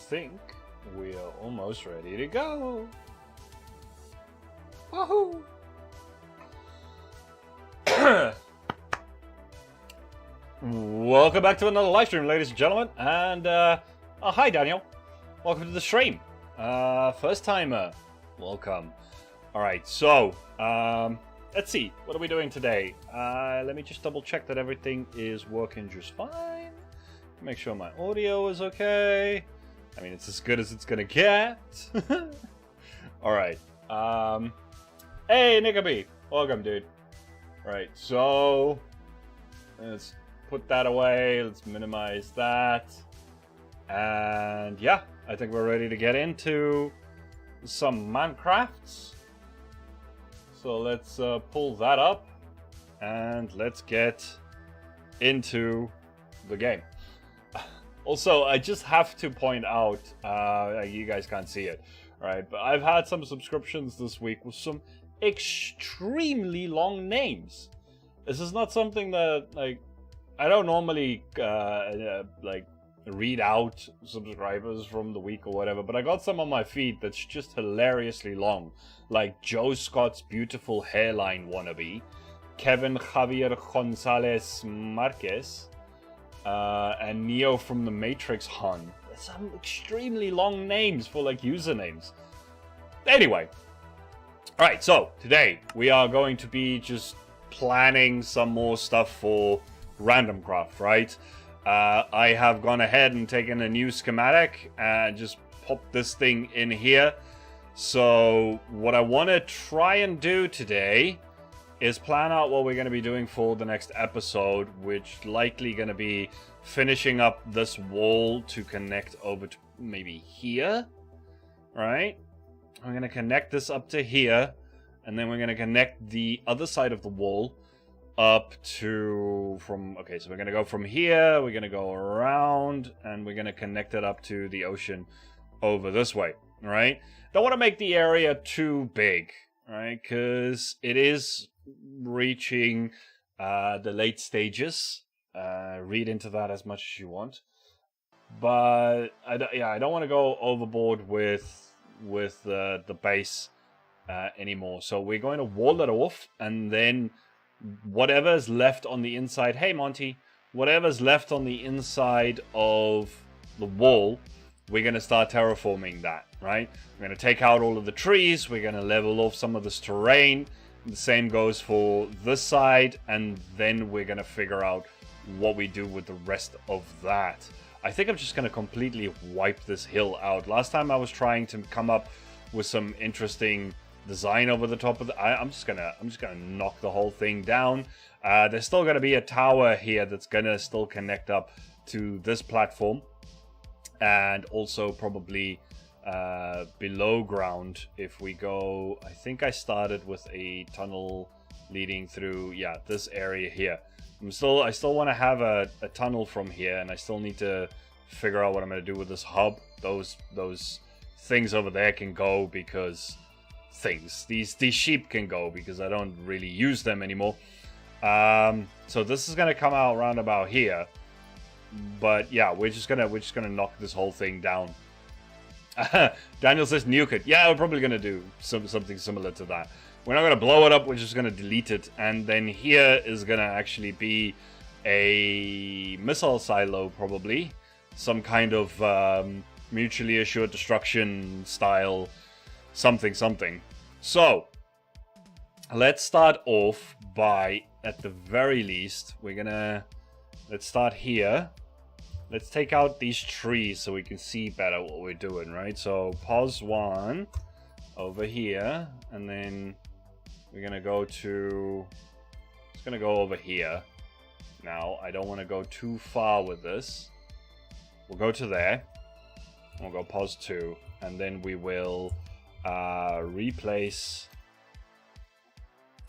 think we are almost ready to go. Woohoo! Welcome back to another live stream, ladies and gentlemen. And hi, Daniel. Welcome to the stream. First timer, welcome. All right, so let's see. What are we doing today? Let me just double check that everything is working just fine. Make sure my audio is okay. I mean, it's as good as it's gonna get. All right. Hey, Nickaby. Welcome, dude. All right, so let's put that away. Let's minimize that. And yeah, I think we're ready to get into some Minecrafts. So let's pull that up and let's get into the game. Also, I just have to point out, you guys can't see it, right? But I've had some subscriptions this week with some extremely long names. This is not something that, like, I don't normally, like, read out subscribers from the week or whatever, but I got some on my feed that's just hilariously long. Like Joe Scott's Beautiful Hairline Wannabe, Kevin Javier Gonzalez Marquez, and Neo from the Matrix Hun. Some extremely long names for like usernames. Anyway, alright, so today we are going to be just planning some more stuff for Randomcraft, right? I have gone ahead and taken a new schematic and just popped this thing in here. So what I want to try and do today is plan out what we're going to be doing for the next episode, which likely going to be finishing up this wall to connect over to maybe here, right? I'm going to connect this up to here, and then we're going to connect the other side of the wall up to okay, so we're going to go from here, we're going to go around, and we're going to connect it up to the ocean over this way, right? Don't want to make the area too big, right? Because it is reaching the late stages. Read into that as much as you want, but I don't want to go overboard with the base anymore. So we're going to wall it off, and then whatever's left on the inside, hey Monty, whatever's left on the inside of the wall, we're going to start terraforming that, right? We're going to take out all of the trees, we're going to level off some of this terrain. The same goes for this side, and then we're going to figure out what we do with the rest of that. I think I'm just going to completely wipe this hill out. Last time I was trying to come up with some interesting design over the top of the, I'm just gonna knock the whole thing down. There's still gonna be a tower here that's gonna still connect up to this platform, and also probably below ground if we go. I think I started with a tunnel leading through, yeah, this area here. I still want to have a tunnel from here, and I still need to figure out what I'm gonna do with this hub. Those things over there can go because these sheep can go because I don't really use them anymore. So this is gonna come out around about here, but yeah, we're just gonna knock this whole thing down. Daniel says nuke it. Yeah, we're probably gonna do something similar to that. We're not gonna blow it up, we're just gonna delete it, and then here is gonna actually be a missile silo, probably some kind of mutually assured destruction style something. So let's start off by, at the very least, let's start here. Let's take out these trees so we can see better what we're doing, right? So pause one over here, and then we're gonna go over here. Now I don't want to go too far with this. We'll go to there. We'll go pause 2, and then we will replace.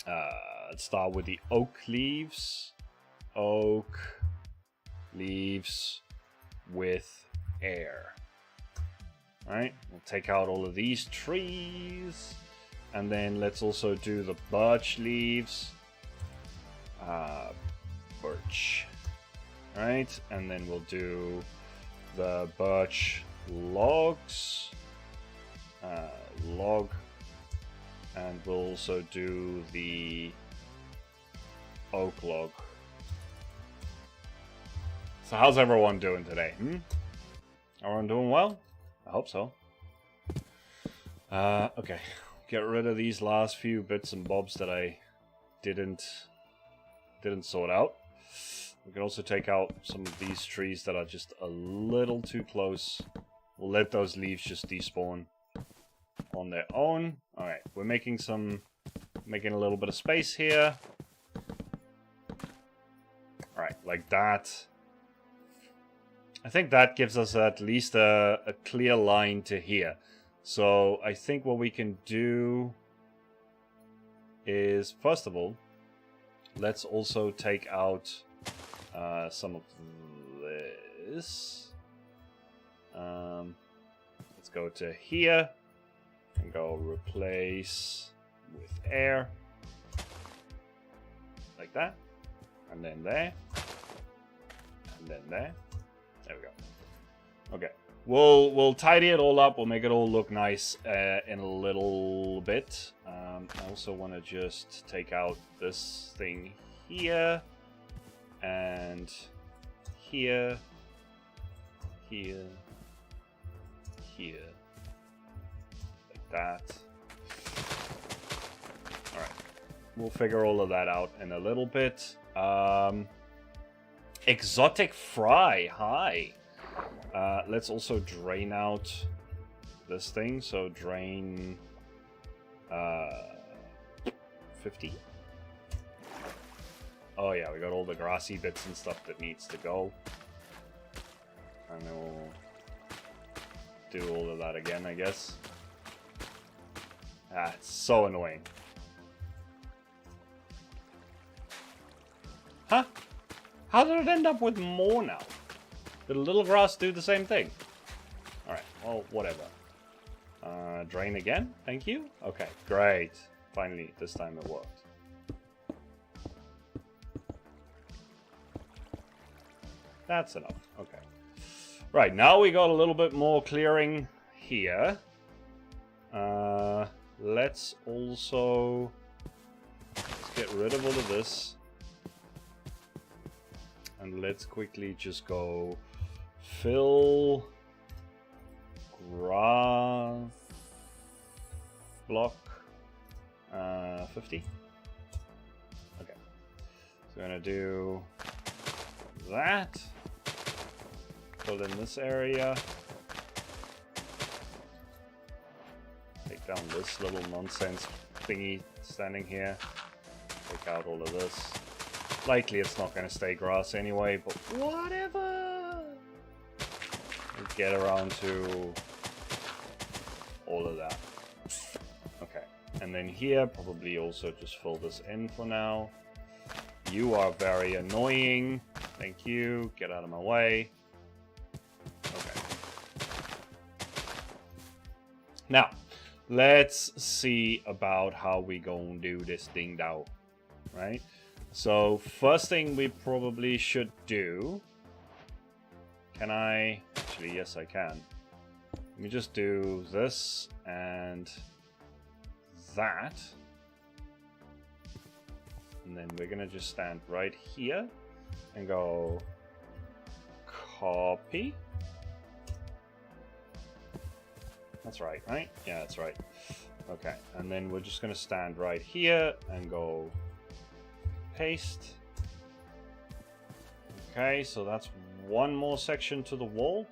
Let's start with the oak leaves. Oak leaves with air. Alright, we'll take out all of these trees, and then let's also do the birch leaves. Birch. Alright, and then we'll do the birch logs, log, and we'll also do the oak log. So how's everyone doing today? Everyone doing well? I hope so. Okay, get rid of these last few bits and bobs that I didn't sort out. We can also take out some of these trees that are just a little too close. We'll let those leaves just despawn on their own. Alright, we're making a little bit of space here. Alright, like that. I think that gives us at least a clear line to here. So I think what we can do is, first of all, let's also take out some of this. Let's go to here and go replace with air. Like that. And then there. And then there. There we go. Okay. We'll tidy it all up. We'll make it all look nice in a little bit. I also want to just take out this thing here. And here. Here. Here. Like that. Alright. We'll figure all of that out in a little bit. Exotic Fry, hi. Let's also drain out this thing. So drain 50. Oh yeah, we got all the grassy bits and stuff that needs to go. And then we'll do all of that again, I guess. Ah, it's so annoying. Huh? How did it end up with more now? Did a little grass do the same thing? Alright, well, whatever. Drain again? Thank you? Okay, great. Finally, this time it worked. That's enough. Okay. Right, now we got a little bit more clearing here. Let's also... Let's get rid of all of this. And let's quickly just go fill grass block 50. Okay. So we're gonna do that. Fill in this area. Take down this little nonsense thingy standing here. Take out all of this. Likely it's not going to stay grass anyway, but whatever. We'll get around to all of that. Okay, and then here, probably also just fill this in for now. You are very annoying. Thank you. Get out of my way. Okay. Now, let's see about how we gonna do this thing now, right? So, first thing we probably should do... Can I... Actually, yes I can. Let me just do this and that. And then we're gonna just stand right here and go... Copy. That's right, right? Yeah, that's right. Okay, and then we're just gonna stand right here and go... Paste. Okay, so that's one more section to the wall.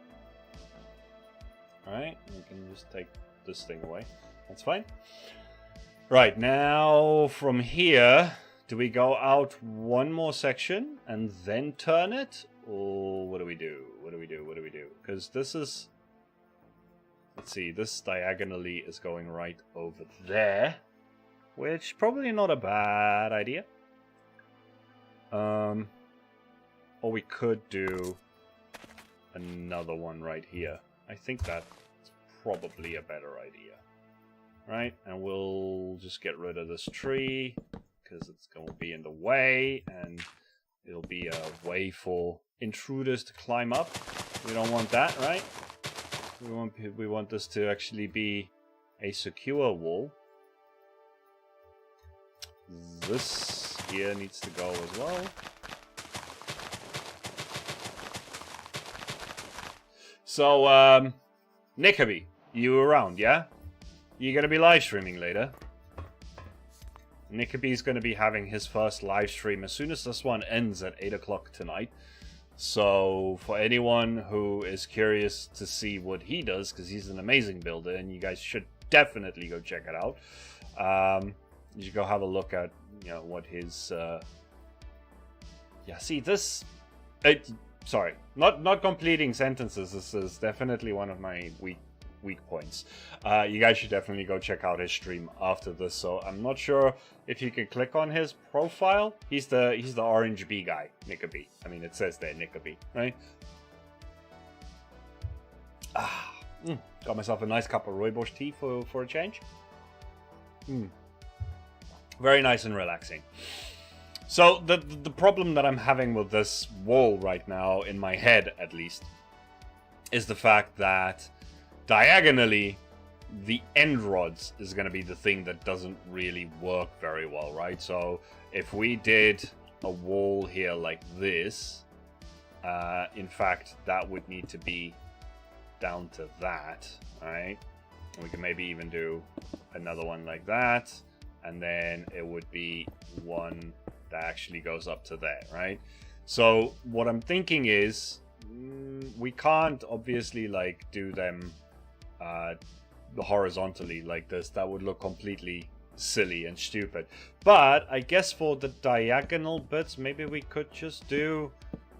Alright, we can just take this thing away. That's fine. Right, now from here, do we go out one more section and then turn it? Or what do we do? What do we do? What do we do? Because this is... Let's see, this diagonally is going right over there. Which, probably not a bad idea. Or we could do another one right here. I think that's probably a better idea. Right? And we'll just get rid of this tree, because it's going to be in the way, and it'll be a way for intruders to climb up. We don't want that, right? We want this to actually be a secure wall. This here needs to go as well. So, Nickaby, you around, yeah? You gonna be live streaming later? Nickaby's gonna be having his first live stream as soon as this one ends at 8 o'clock tonight. So, for anyone who is curious to see what he does, because he's an amazing builder, and you guys should definitely go check it out. You should go have a look at, you know, what his... Yeah, see, this... sorry, not completing sentences. This is definitely one of my weak points. You guys should definitely go check out his stream after this. So I'm not sure if you can click on his profile. He's the orange bee guy, Nickaby. I mean, it says there Nickaby, right? Got myself a nice cup of rooibos tea for a change. Very nice and relaxing. So the problem that I'm having with this wall right now, in my head at least, is the fact that diagonally the end rods is going to be the thing that doesn't really work very well, right? So if we did a wall here like this, in fact that would need to be down to that, right? And we can maybe even do another one like that, and then it would be one that actually goes up to there, right? So what I'm thinking is, we can't obviously like do them horizontally like this. That would look completely silly and stupid. But I guess for the diagonal bits, maybe we could just do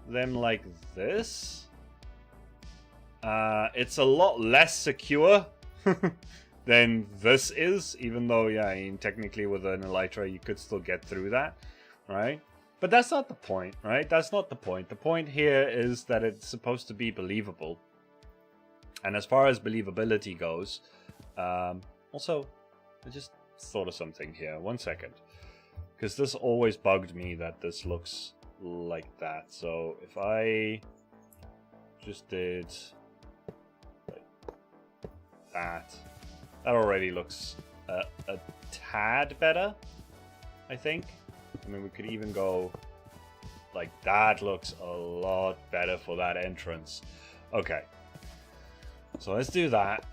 them like this. It's a lot less secure than this is, even though, yeah, I mean, technically with an elytra you could still get through that, right? But that's not the point, right? That's not the point. The point here is that it's supposed to be believable. And as far as believability goes, also, I just thought of something here. 1 second. Because this always bugged me that this looks like that. So if I just did like that, that already looks a tad better, I think. I mean, we could even go like that. Looks a lot better for that entrance. Okay. So let's do that.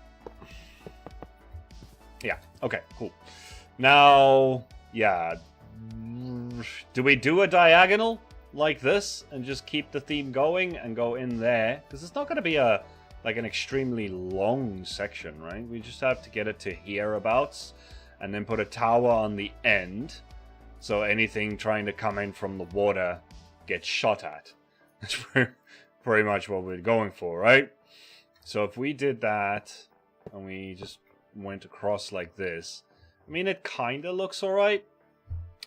Yeah, okay, cool. Now, yeah, do we do a diagonal like this and just keep the theme going and go in there? Because it's not going to be like an extremely long section, right? We just have to get it to hereabouts and then put a tower on the end so anything trying to come in from the water gets shot at. That's pretty much what we're going for, right? So if we did that, and we just went across like this, I mean, it kind of looks alright.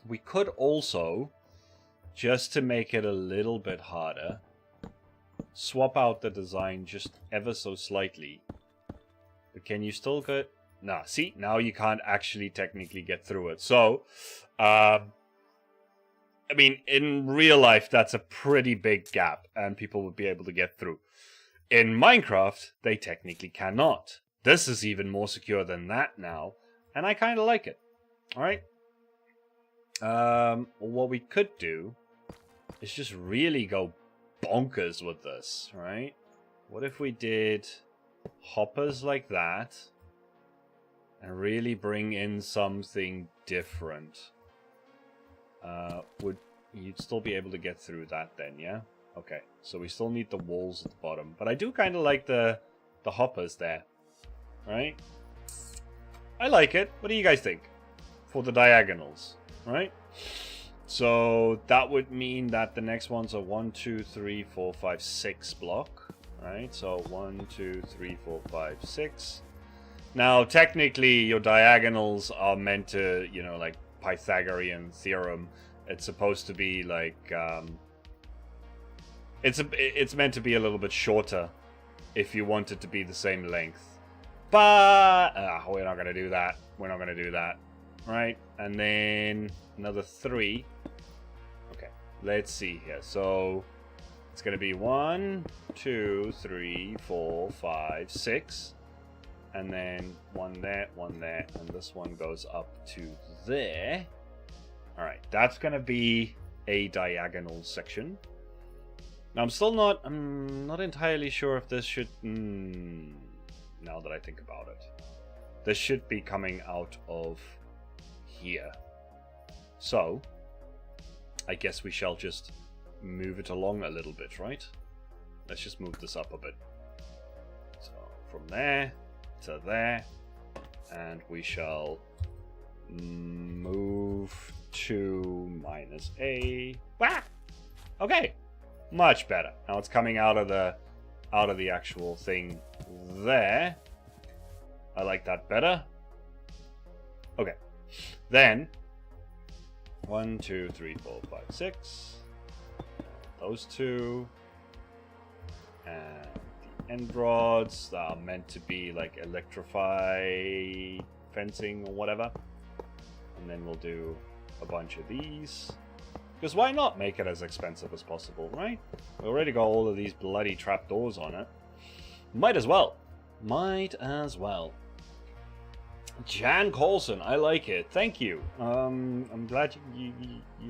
We could also, just to make it a little bit harder, swap out the design just ever so slightly. But can you still get... Nah, see, now you can't actually technically get through it. So, I mean, in real life, that's a pretty big gap, and people would be able to get through. In Minecraft, they technically cannot. This is even more secure than that now, and I kind of like it. Alright? What we could do is just really go bonkers with this, right? What if we did hoppers like that, and really bring in something different? Would you'd still be able to get through that then, yeah? Okay, so we still need the walls at the bottom. But I do kind of like the hoppers there, right? I like it. What do you guys think? For the diagonals, right? So that would mean that the next one's a 1, 2, 3, 4, 5, 6 block, right? So 1, 2, 3, 4, 5, 6. Now, technically, your diagonals are meant to, you know, like Pythagorean theorem. It's supposed to be like... It's meant to be a little bit shorter if you want it to be the same length. But we're not going to do that. We're not going to do that. Right? And then another 3. Okay. Let's see here. So It's going to be 1, 2, 3, 4, 5, 6. And then one there, and this one goes up to there. Alright, that's going to be a diagonal section. Now, I'm not entirely sure if this should... now that I think about it. This should be coming out of here. So, I guess we shall just move it along a little bit, right? Let's just move this up a bit. So, from there to there, and we shall move to -A. Ah! Okay, much better. Now it's coming out of the actual thing there. I like that better. Okay, then 1, 2, 3, 4, 5, 6. Those two, and the end rods that are meant to be like electrify fencing or whatever. And then we'll do a bunch of these. Because why not make it as expensive as possible, right? We already got all of these bloody trapdoors on it. Might as well. Might as well. Jan Coulson, I like it. Thank you. I'm glad you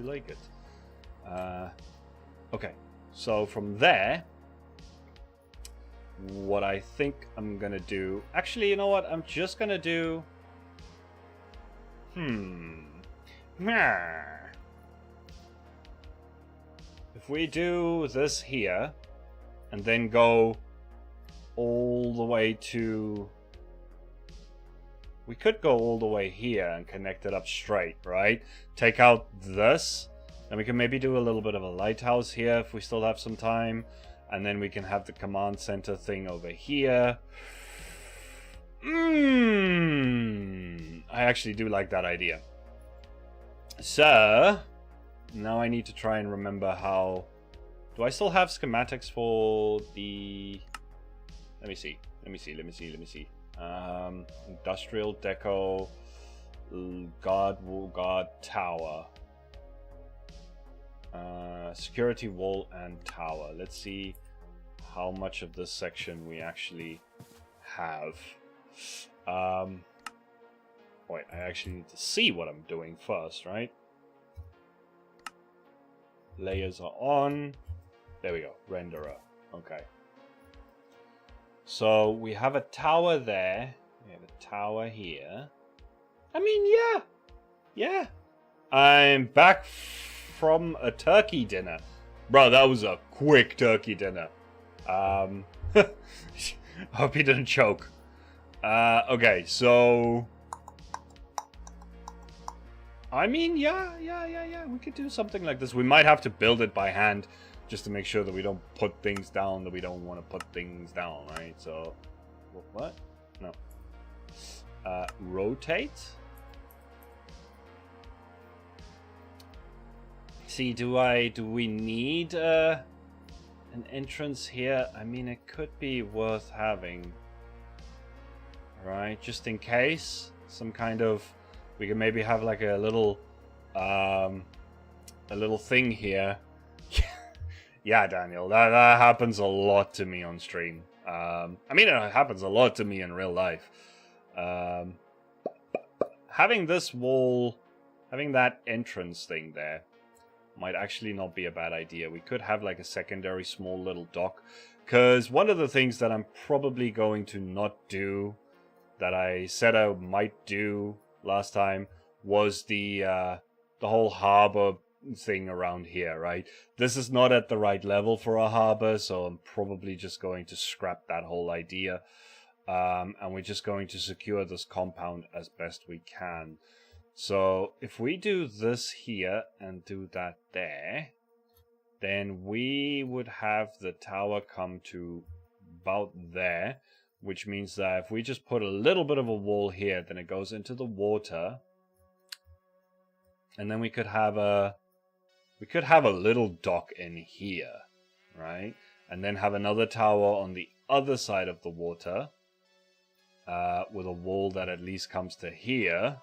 like it. Okay, so from there, what I think I'm gonna do... Actually, you know what? I'm just gonna do... If we do this here, and then go all the way to... We could go all the way here and connect it up straight, right? Take out this, and we can maybe do a little bit of a lighthouse here if we still have some time. And then we can have the command center thing over here. I actually do like that idea. So, now I need to try and remember how... Do I still have schematics for the... Let me see. Industrial deco, guard tower, security wall and tower. Let's see how much of this section we actually have. Wait, I actually need to see what I'm doing first, right? Layers are on. There we go, renderer. Okay. So we have a tower there. We have a tower here. I mean, yeah. I'm back from a turkey dinner. Bro, that was a quick turkey dinner. Hope you didn't choke. Okay, so... I mean, yeah. We could do something like this. We might have to build it by hand, just to make sure that we don't put things down that we don't want to put things down, right? So, what? No. Rotate. See, do we need an entrance here? I mean, it could be worth having, right? Just in case, some kind of, we can maybe have like a little thing here. Yeah, Daniel, that happens a lot to me on stream. I mean, it happens a lot to me in real life. Having this wall, having that entrance thing there, might actually not be a bad idea. We could have like a secondary small little dock. Because one of the things that I'm probably going to not do, that I said I might do last time, was the whole harbor thing around here, right? This is not at the right level for a harbor, so I'm probably just going to scrap that whole idea. And we're just going to secure this compound as best we can. So if we do this here and do that there, then we would have the tower come to about there, which means that if we just put a little bit of a wall here, then it goes into the water. And then we could have a little dock in here, right? And then have another tower on the other side of the water, with a wall that at least comes to here.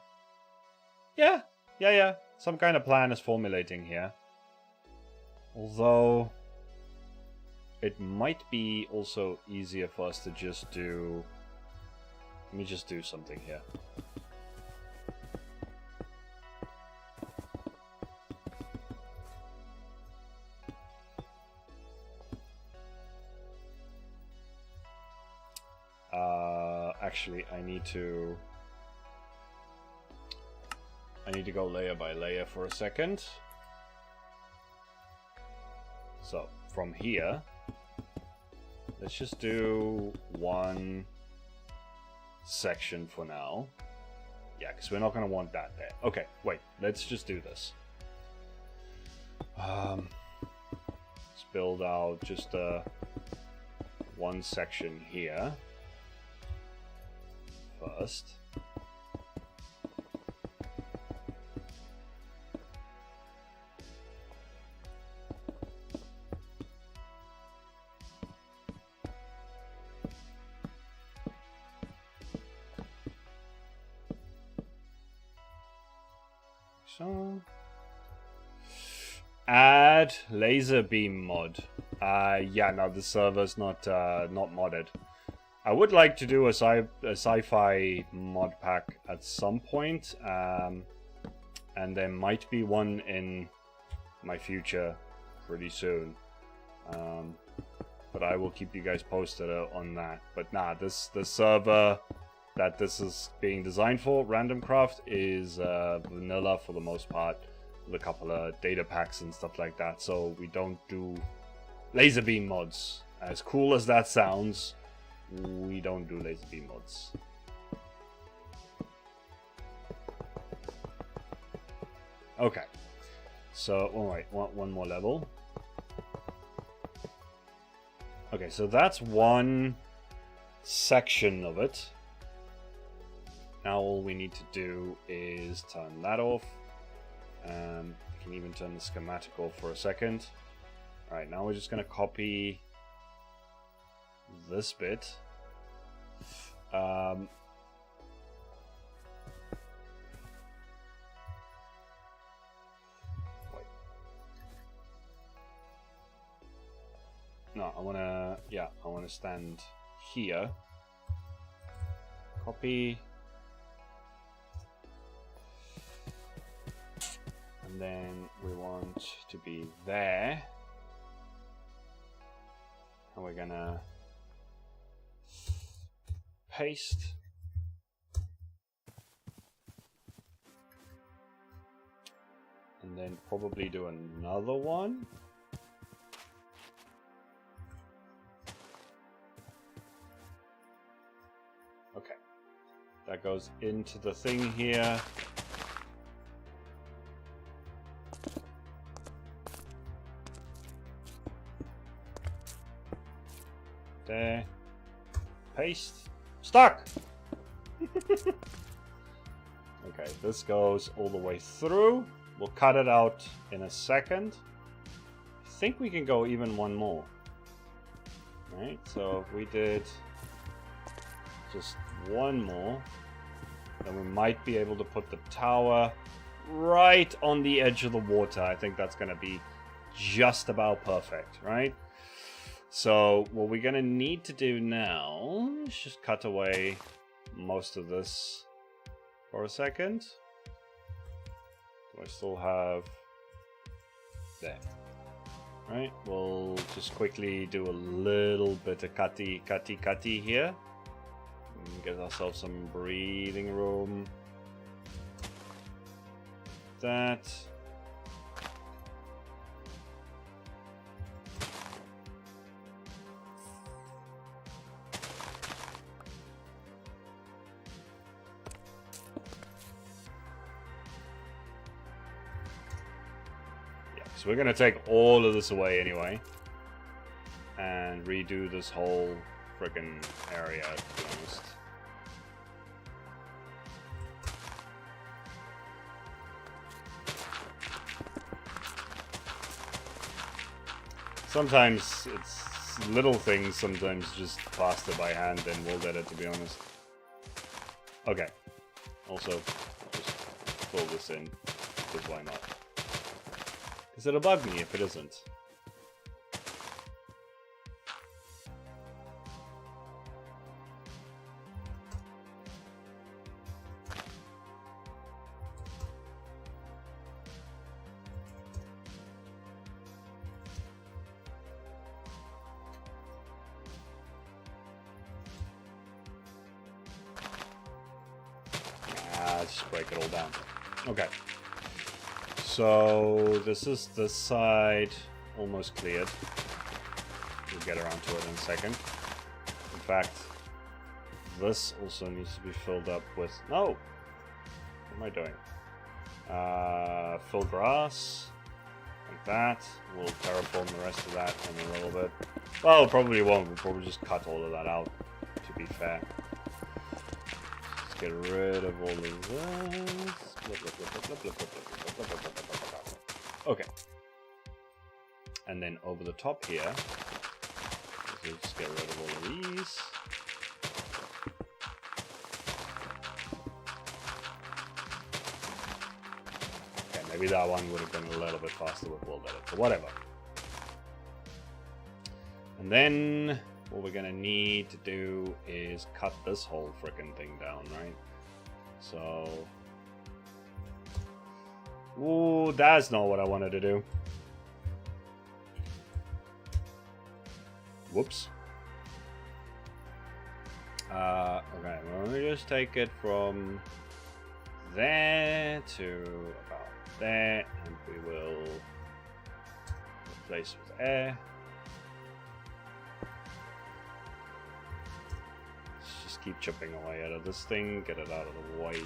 Yeah. Some kind of plan is formulating here. Although, it might be also easier for us to just do... Let me just do something here. Actually, I need to go layer by layer for a second. So, from here, let's just do one section for now. Yeah, because we're not going to want that there. Okay, wait, let's just do this. Let's build out just one section here first. So, add laser beam mod. Yeah, no, the server's not modded. I would like to do a sci-fi mod pack at some point, and there might be one in my future pretty soon. But I will keep you guys posted on that. But nah, the server that this is being designed for, Randomcraft, is vanilla for the most part, with a couple of data packs and stuff like that. So we don't do laser beam mods. As cool as that sounds, we don't do laser beam mods. Okay, so alright, one more level. Okay, so that's one section of it. Now all we need to do is turn that off. I can even turn the schematic off for a second. Alright, now we're just going to copy this bit. Wait. No, I want to stand here. Copy. And then we want to be there. And we're gonna paste. And then probably do another one. Okay. That goes into the thing here. There. Paste. Stuck! Okay, this goes all the way through. We'll cut it out in a second. I think we can go even one more. Right, so if we did just one more, then we might be able to put the tower right on the edge of the water. I think that's going to be just about perfect, right? So what we're going to need to do now is just cut away most of this for a second. Do I still have... There. Right, we'll just quickly do a little bit of cutty here. And get ourselves some breathing room. That. So we're going to take all of this away anyway. And redo this whole frickin' area, to be honest. Sometimes it's little things, sometimes just faster by hand than we'll get it, to be honest. Okay. Also, just fill this in, because why not? Because it'll bug me if it isn't. let's just break it all down. Okay. So this is this side almost cleared. We'll get around to it in a second. In fact, this also needs to be filled up with... No! What am I doing? Fill grass. Like that. We'll terraform the rest of that in a little bit. Well, probably won't. We'll probably just cut all of that out, to be fair. Let's get rid of all of this. Okay. And then over the top here, let's just get rid of all of these. Okay, maybe that one would have been a little bit faster with wall edit, but whatever. And then what we're gonna need to do is cut this whole frickin' thing down, right? So, ooh, that's not what I wanted to do. Whoops. Okay, well, let me just take it from there to about there, and we will replace it with air. Let's just keep chipping away out of this thing, get it out of the way.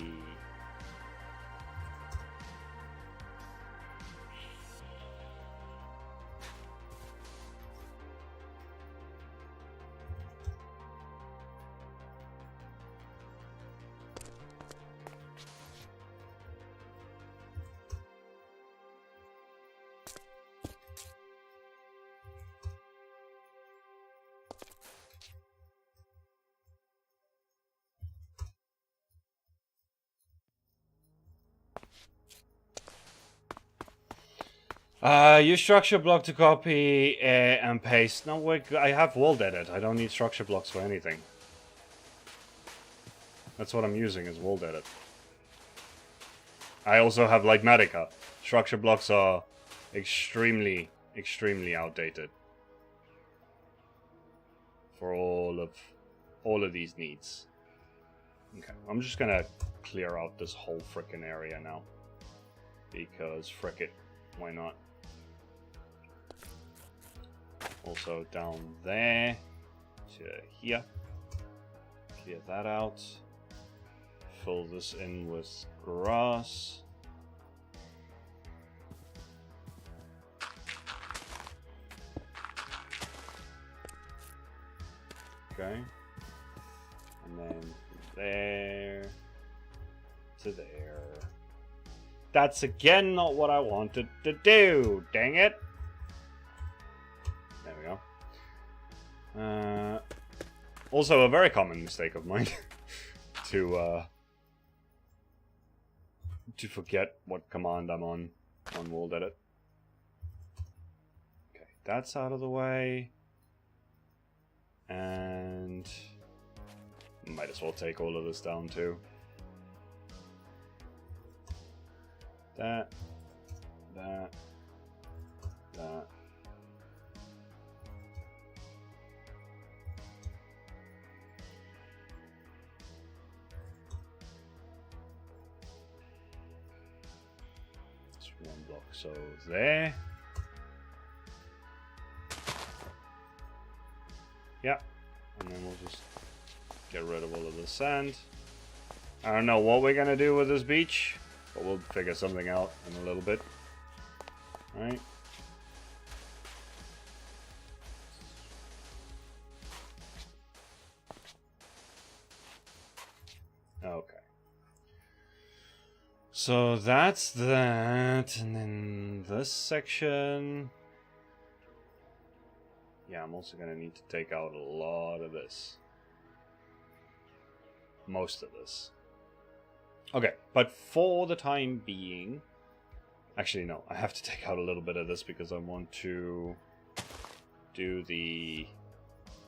Use structure block to copy and paste. No, wait, I have wall edit. I don't need structure blocks for anything. That's what I'm using, is wall edit. I also have Ligmatica. Structure blocks are extremely, extremely outdated for all of these needs. Okay, I'm just gonna clear out this whole frickin' area now, because frick it, why not? Also down there to here. Clear that out. Fill this in with grass. Okay. And then from there to there. That's again not what I wanted to do. Dang it. There we go. Also a very common mistake of mine to forget what command I'm on wall edit. Okay, that's out of the way. And might as well take all of this down too. That. Just one block, so there. Yeah, and then we'll just get rid of all of the sand. I don't know what we're gonna do with this beach, but we'll figure something out in a little bit. Right? Okay. So that's that, and then this section. Yeah, I'm also gonna need to take out a lot of this. Most of this. Okay, but for the time being... Actually, no, I have to take out a little bit of this because I want to do the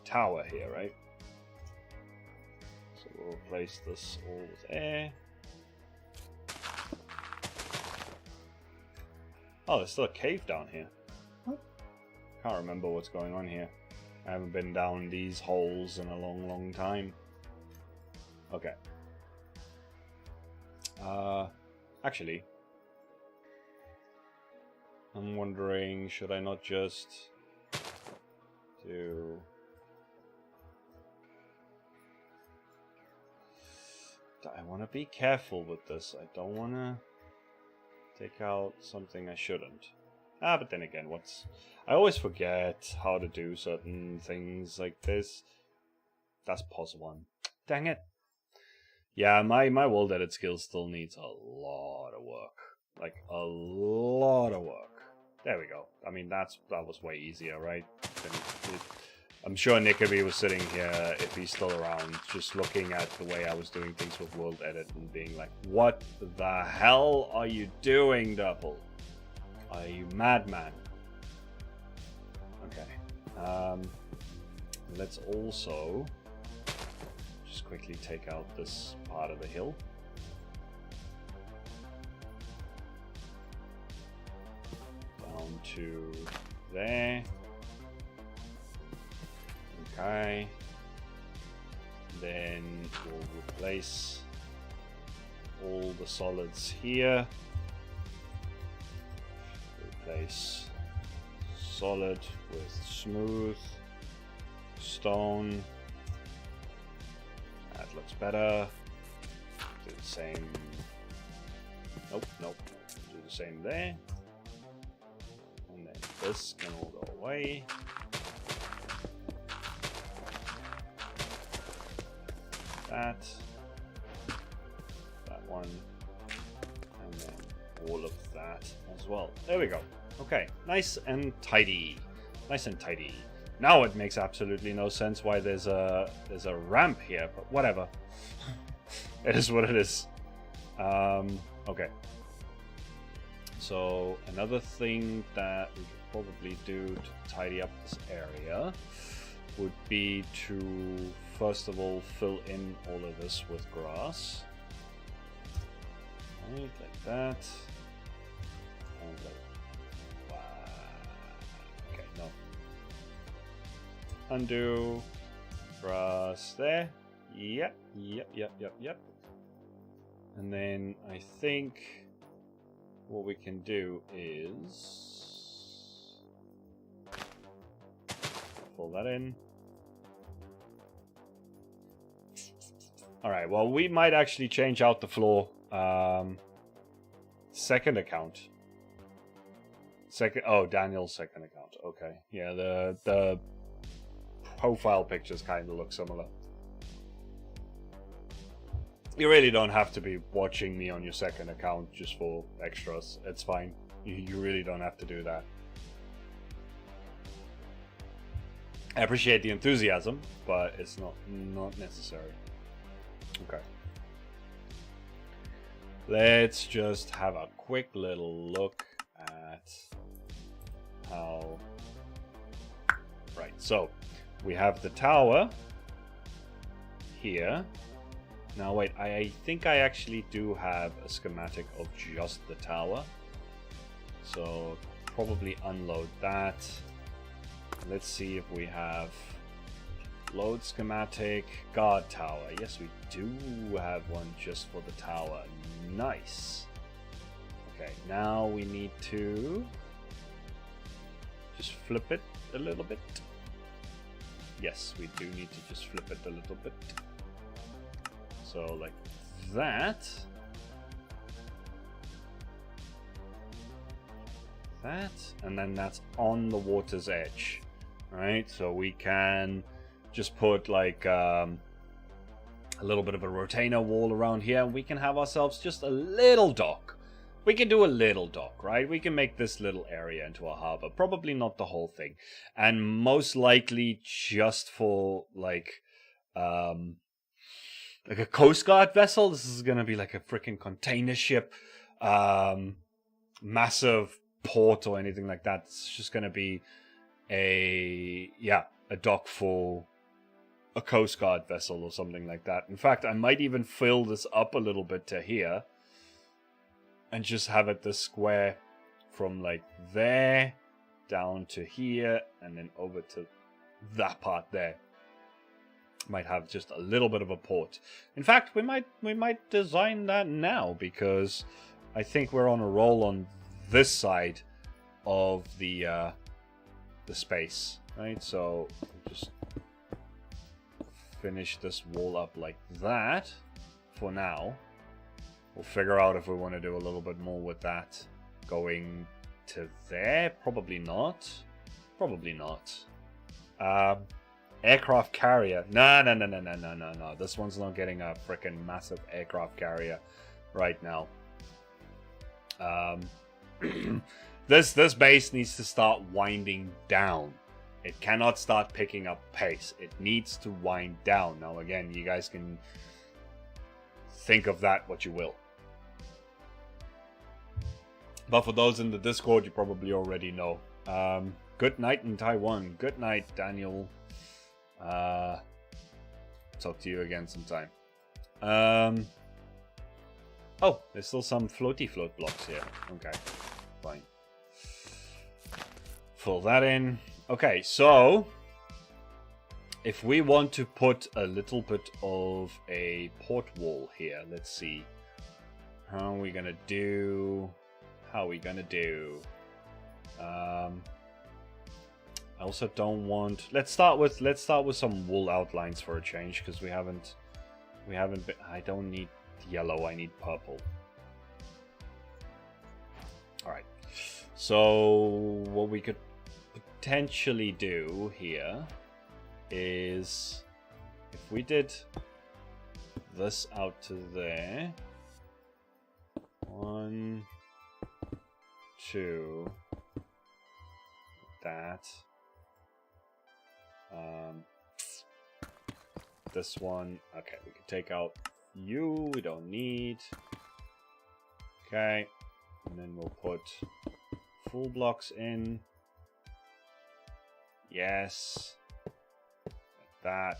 tower here, right? So we'll replace this all with air. Oh, there's still a cave down here. Can't remember what's going on here. I haven't been down these holes in a long, long time. Okay. Actually, I'm wondering, should I not just do... I want to be careful with this. I don't want to take out something I shouldn't. But then again, I always forget how to do certain things like this. That's pause one. Dang it. Yeah, my world edit skill still needs a lot of work. Like, a lot of work. There we go. I mean, that was way easier, right? I'm sure Nickaby was sitting here, if he's still around, just looking at the way I was doing things with world edit and being like, what the hell are you doing, Derpol? Are you madman? Okay. Let's also just quickly take out this part of the hill. Down to there. Okay. Then we'll replace all the solids here. Replace solid with smooth. Stone. That looks better. Do the same. Nope. Do the same there. And then this can all go away. That one, and then all of that as well. There we go. Okay, nice and tidy. Nice and tidy. Now it makes absolutely no sense why there's a ramp here, but whatever. It is what it is. Okay. So another thing that we could probably do to tidy up this area would be to first of all fill in all of this with grass. Right, like that. And like, wow. Okay, no. Undo. Grass there. Yep. And then I think what we can do is pull that in. Alright, well, we might actually change out the floor. Second account. Daniel's second account. Okay. Yeah, the profile pictures kind of look similar. You really don't have to be watching me on your second account just for extras. It's fine. You really don't have to do that. I appreciate the enthusiasm, but it's not necessary. Okay. Let's just have a quick little look at how... Right, so we have the tower here. Now wait, I think I actually do have a schematic of just the tower. So probably unload that. Let's see if we have load schematic, guard tower. Yes, we do have one just for the tower. Nice. Okay, now we need to just flip it a little bit. Yes, we do need to just flip it a little bit. So like that. That, and then that's on the water's edge. Right, so we can just put like a little bit of a retainer wall around here, and we can have ourselves just a little dock. We can do a little dock, right? We can make this little area into a harbor. Probably not the whole thing, and most likely just for like a Coast Guard vessel. This is gonna be like a freaking container ship, massive port or anything like that. It's just gonna be a dock for a Coast Guard vessel or something like that. In fact, I might even fill this up a little bit to here and just have it this square from like there down to here and then over to that part there. Might have just a little bit of a port. In fact, we might design that now, because I think we're on a roll on this side of the space, right? So just finish this wall up like that for now. We'll figure out if we want to do a little bit more with that going to there. Probably not. Probably not. Aircraft carrier. No. This one's not getting a freaking massive aircraft carrier right now. This base needs to start winding down. It cannot start picking up pace. It needs to wind down. Now, again, you guys can think of that what you will. But for those in the Discord, you probably already know. Good night in Taiwan. Good night, Daniel. Talk to you again sometime. Oh, there's still some floaty float blocks here. Okay, fine. Fill that in. Okay, so if we want to put a little bit of a port wall here, let's see. How are we gonna do? I also don't want. Let's start with some wool outlines for a change, because we haven't been. I don't need yellow. I need purple. All right. So what we could potentially do here is, if we did this out to there, 1, 2, that. This one, okay, we can take out you, we don't need. Okay, and then we'll put full blocks in. Yes, like that.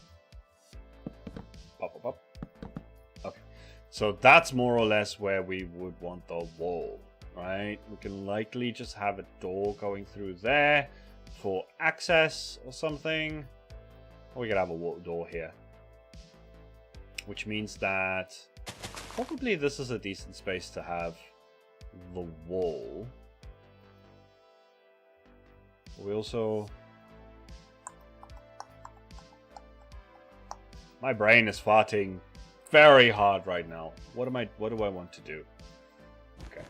Pop. Okay, so that's more or less where we would want the wall, right? We can likely just have a door going through there for access or something. Or we could have a door here, which means that probably this is a decent space to have the wall. We also... My brain is farting very hard right now. What do I want to do? Okay,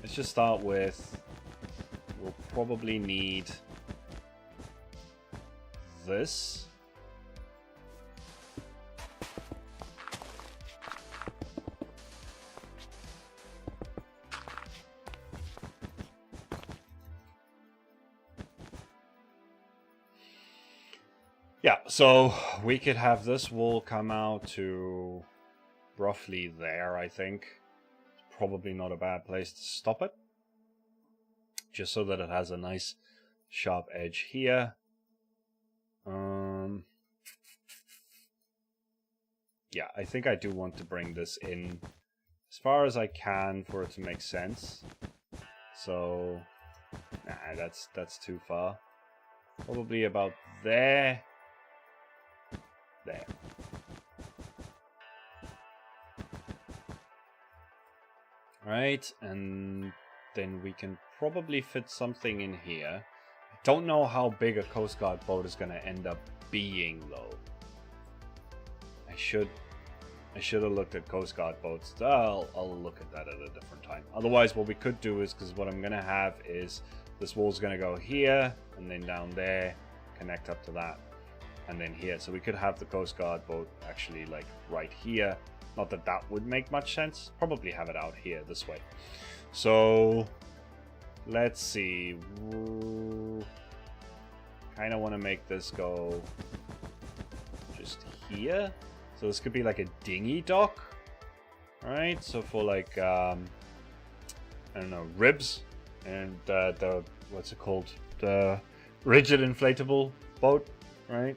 let's just start with... We'll probably need this. Yeah, so we could have this wall come out to roughly there, I think. It's probably not a bad place to stop it. Just so that it has a nice sharp edge here. Yeah, I think I do want to bring this in as far as I can for it to make sense. So, nah, that's too far. Probably about there. There. Right, and then we can probably fit something in here. I don't know how big a Coast Guard boat is going to end up being, though. I should have looked at Coast Guard boats. I'll look at that at a different time. Otherwise, what we could do is, because what I'm going to have is this wall's going to go here, and then down there, connect up to that. And then here, so we could have the Coast Guard boat actually like right here. Not that that would make much sense. Probably have it out here this way. So let's see. Kind of want to make this go just here. So this could be like a dinghy dock, right? So for like I don't know, ribs and the what's it called? The rigid inflatable boat, right?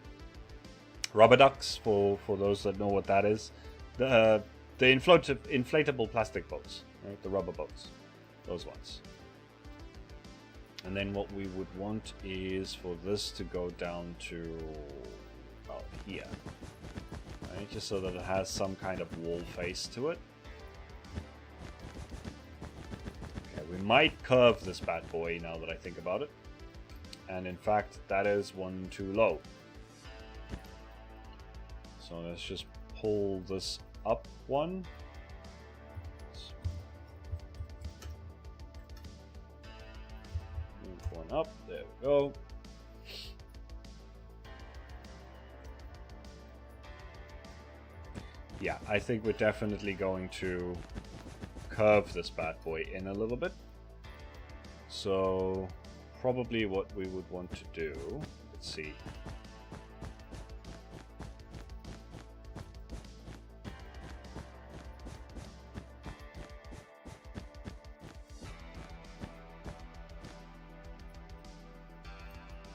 Rubber ducks, for those that know what that is. The inflatable plastic boats, right? The rubber boats, those ones. And then what we would want is for this to go down to about here. right? Just so that it has some kind of wall face to it. Okay, we might curve this bad boy now that I think about it. And in fact, that is one too low. So let's just pull this up one. Move one up. There we go. Yeah, I think we're definitely going to curve this bad boy in a little bit. So probably what we would want to do, let's see.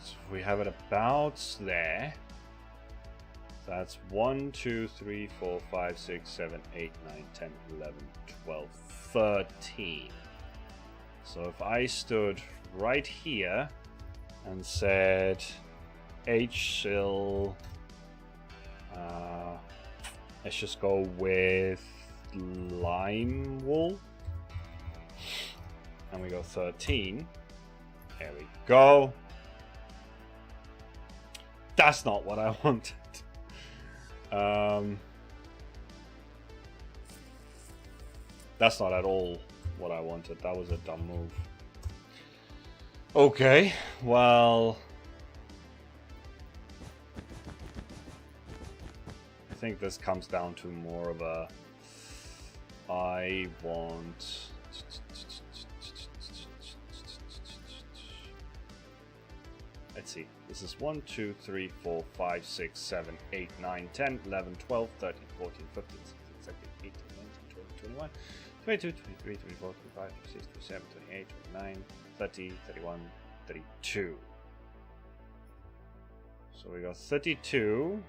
So if we have it about there. That's 1, 2, 3, 4, 5, 6, 7, 8, 9, 10, 11, 12, 13. So if I stood right here and said H still, let's just go with lime wool, and we go 13. There we go. That's not what I wanted. That's not at all what I wanted. That was a dumb move. Okay, well, I think this comes down to more of a I want let's see. This is 1, 2, 3, 4, 5, 6, 7, 8, 9, 10, 11, 12, 13, 14, 15, 16, 17, 18, 19, 20, 21, 22, 23, 24, 25, 26, 27, 28, 29, 30, 31, 32. So we got 32.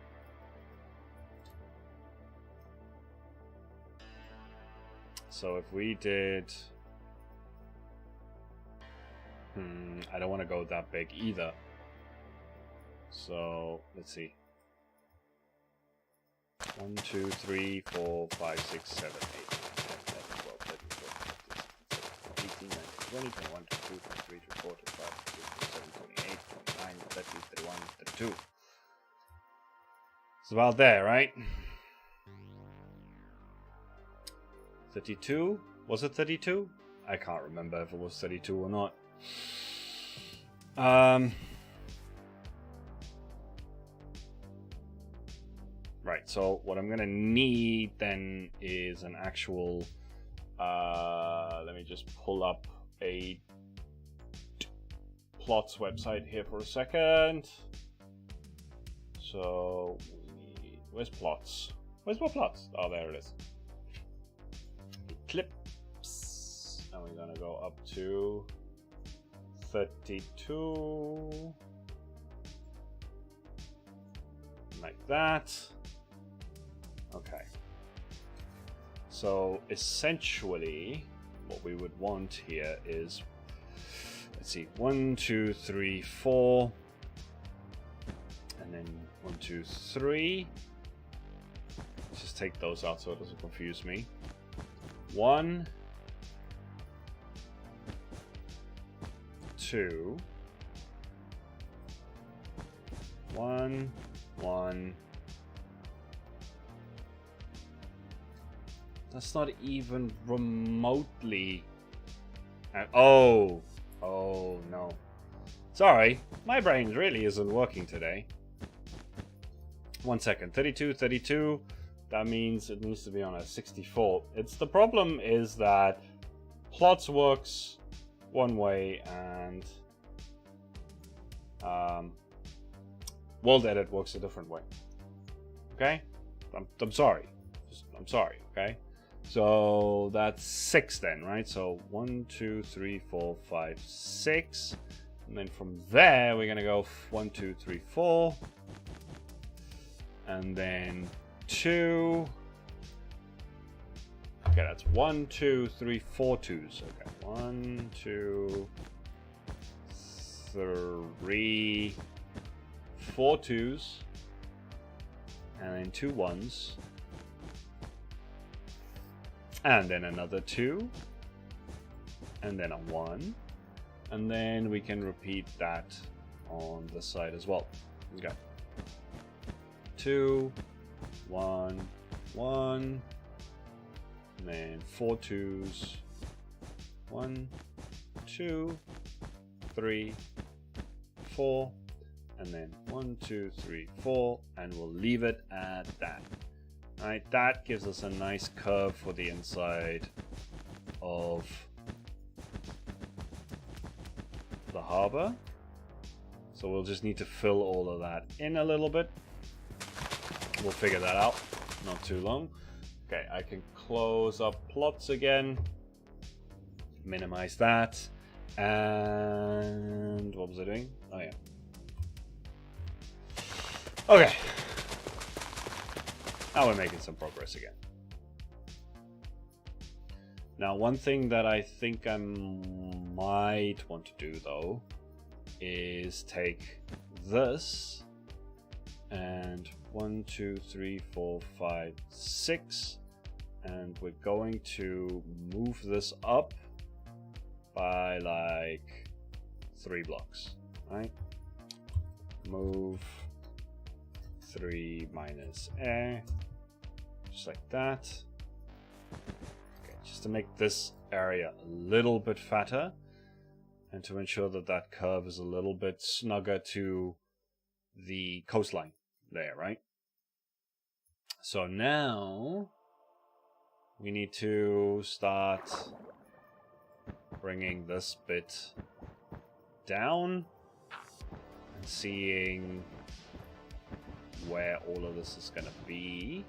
So if we did... I don't want to go that big either. So let's see. 1, 2, 3, 4, 5, 6, 7, 8, 9, 10, 11, 12, 13, 14, 15, 16, 17, 18, 19, 20, 21, 22, 23, 24, 25, 26, 27, 28, 29, 30, 31, 32. It's about there, right? 32? Was it 32? I can't remember if it was 32 or not. Right, so what I'm gonna need then is an actual, let me just pull up a plots website here for a second. So, where's plots? Where's my plots? Oh, there it is. Eclipse, and we're gonna go up to 32, like that. Okay, so essentially what we would want here is, let's see, 1, 2, 3, 4, and then 1, 2, 3. Let's just take those out so it doesn't confuse me. 1, 2, 1, 1. That's not even remotely. Oh no. Sorry, my brain really isn't working today. 1 second. 32, 32. That means it needs to be on a 64. It's the problem is that plots works one way and world edit works a different way. Okay? I'm sorry. I'm sorry, okay? So that's 6 then, right? So 1, 2, 3, 4, 5, 6. And then from there, we're going to go 1, 2, 3, 4. And then 2. Okay, that's 1, 2, 3, 4 twos. Okay, 1, 2, 3, 4 twos. and then 2 1s, and then another 2, and then a 1, and then we can repeat that on the side as well. Okay. 2, 1, 1, and then 4 2s, 1, 2, 3, 4, and then 1, 2, 3, 4, and we'll leave it at that. Alright, that gives us a nice curve for the inside of the harbor. So we'll just need to fill all of that in a little bit. We'll figure that out, not too long. Okay, I can close up plots again, minimize that, and what was I doing? Oh yeah. Okay, now we're making some progress again. Now, one thing that I think I might want to do though is take this and 1, 2, 3, 4, 5, 6, and we're going to move this up by like 3 blocks, right? Move 3 minus A, just like that. Okay, just to make this area a little bit fatter and to ensure that that curve is a little bit snugger to the coastline there, right? So now we need to start bringing this bit down and seeing where all of this is going to be.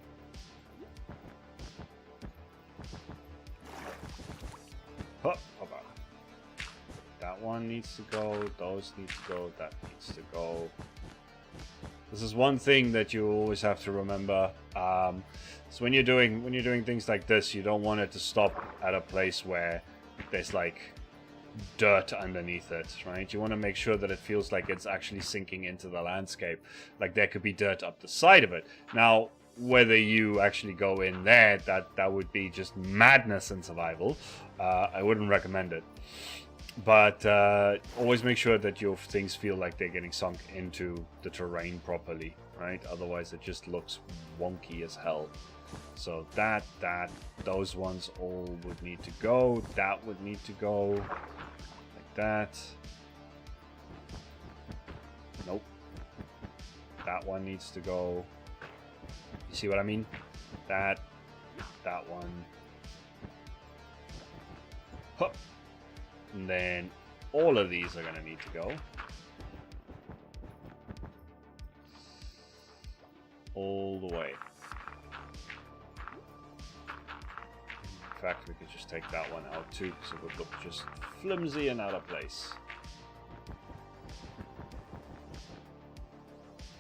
Hop, hop out. That one needs to go, those need to go, that needs to go. This is one thing that you always have to remember. So when you're doing things like this, you don't want it to stop at a place where there's like dirt underneath it, right? You want to make sure that it feels like it's actually sinking into the landscape. Like there could be dirt up the side of it. Now, whether you actually go in there, that would be just madness in survival. I wouldn't recommend it. But always make sure that your things feel like they're getting sunk into the terrain properly, right? Otherwise it just looks wonky as hell. So those ones all would need to go. That would need to go like that. Nope. That one needs to go. You see what I mean? That one. Hup. And then all of these are going to need to go. All the way. In fact, we could just take that one out too, because it would look just flimsy and out of place.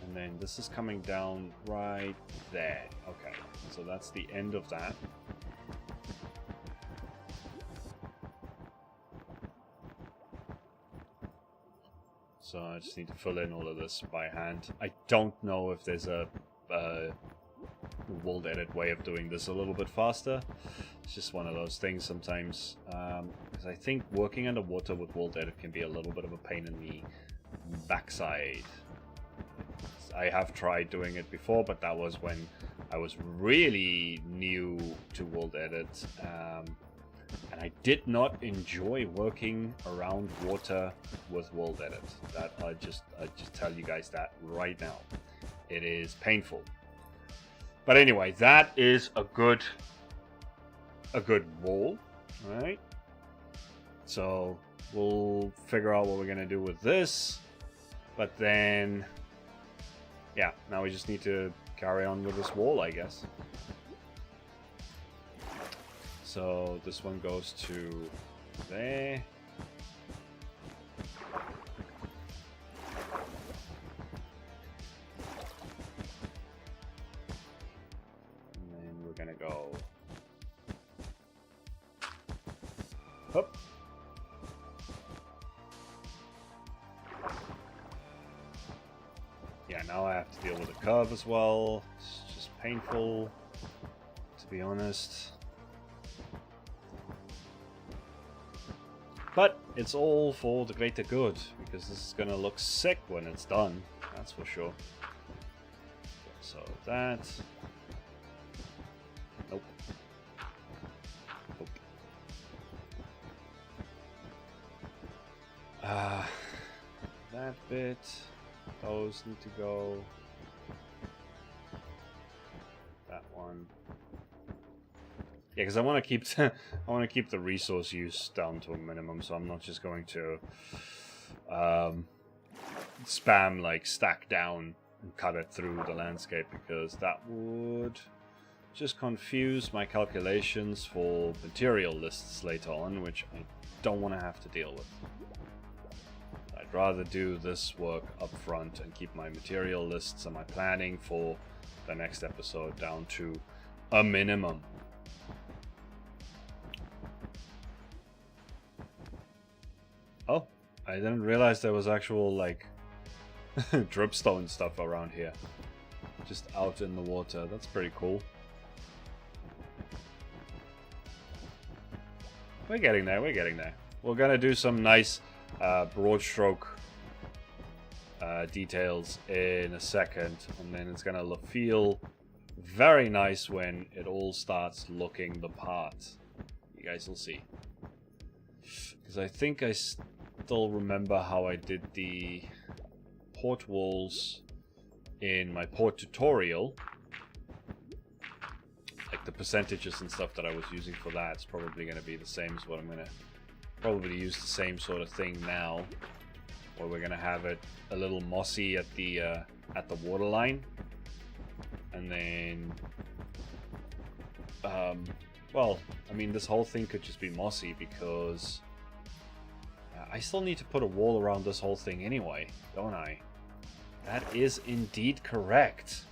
And then this is coming down right there. Okay, so that's the end of that. So I just need to fill in all of this by hand. I don't know if there's a world edit way of doing this a little bit faster. It's just one of those things sometimes. Because I think working underwater with world edit can be a little bit of a pain in the backside. I have tried doing it before, but that was when I was really new to world edit. And I did not enjoy working around water with world edit. That I just tell you guys that right now. It is painful. But anyway, that is a good wall, right? So we'll figure out what we're gonna do with this. But then, yeah, now we just need to carry on with this wall, I guess. So this one goes to there. And then we're gonna go up. Yeah, now I have to deal with the curve as well. It's painful, to be honest. But it's all for the greater good, because this is gonna look sick when it's done, that's for sure. So that... Nope. Nope. That bit... Those need to go. That one. Yeah, because I want to keep I want to keep the resource use down to a minimum, so I'm not just going to spam like stack down and cut it through the landscape, because that would just confuse my calculations for material lists later on, which I don't want to have to deal with. I'd rather do this work up front and keep my material lists and my planning for the next episode down to a minimum. Oh, I didn't realize there was actual, like, dripstone stuff around here. Just out in the water. That's pretty cool. We're getting there, we're getting there. We're gonna do some nice broad stroke details in a second, and then it's gonna feel very nice when it all starts looking the part. You guys will see. Because I think I still remember how I did the port walls in my port tutorial. Like the percentages and stuff that I was using for that is probably going to be the same as what I'm going to probably use the same sort of thing now, where we're going to have it a little mossy at the waterline, and then well, I mean, this whole thing could just be mossy because I still need to put a wall around this whole thing anyway, don't I? That is indeed correct.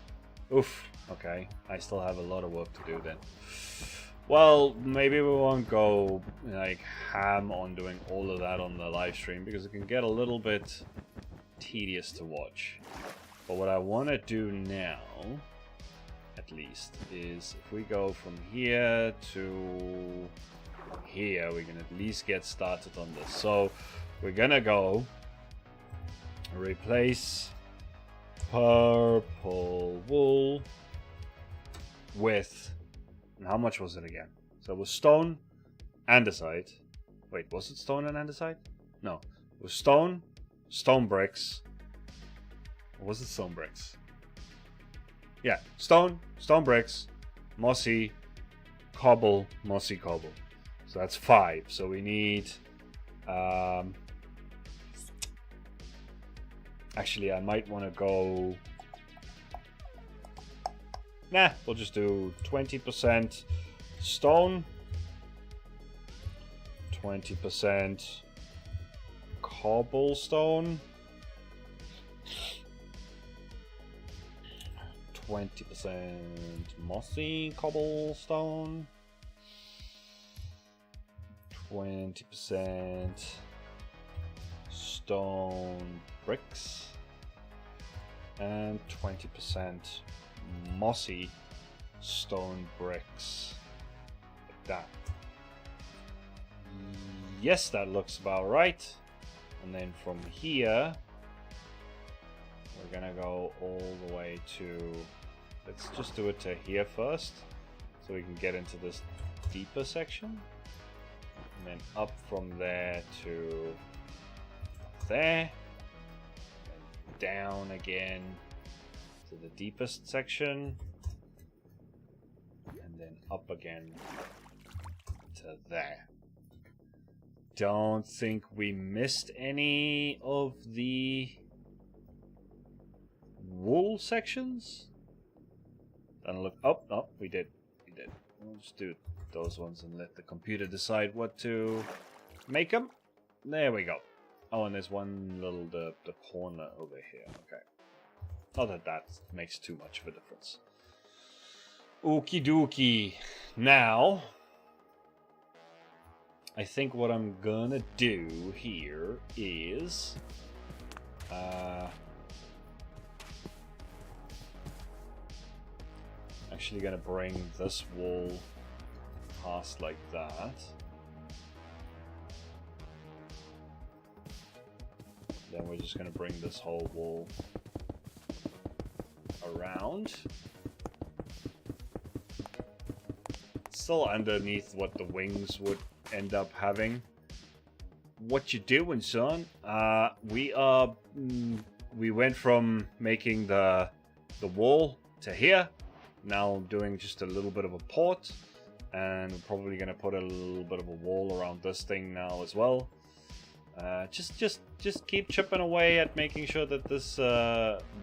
Oof. Okay, I still have a lot of work to do then. Well, maybe we won't go like ham on doing all of that on the live stream, because it can get a little bit tedious to watch. But what I want to do now, at least, is if we go from here to here, we can at least get started on this. So we're gonna go replace purple wool with, and how much was it again? So it was stone, andesite. Wait, was it stone and andesite? No, it was stone, stone bricks. Or was it stone bricks? Yeah, stone, stone bricks, mossy, cobble, mossy, cobble. So that's 5. So we need actually, I might want to go... Nah, we'll just do 20% stone, 20% cobblestone, 20% mossy cobblestone, 20% stone bricks, and 20% mossy stone bricks. Like that. Yes, that looks about right. And then from here, we're gonna go all the way to... Let's just do it to here first, so we can get into this deeper section. And then up from there to there. And down again to the deepest section, and then up again to there. Don't think we missed any of the wool sections. Then look up. Oh, we did. We'll just do those ones and let the computer decide what to make them. There we go. Oh, and there's one little the corner over here. Okay. Not that that makes too much of a difference. Okie dokie. Now, I think what I'm gonna do here is... Actually gonna bring this wall past like that. Then we're just gonna bring this whole wall around. Still underneath what the wings would end up having. What you doing, son? We went from making the wall to here. Now I'm doing just a little bit of a port, and we're probably gonna put a little bit of a wall around this thing now as well. Just keep chipping away at making sure that this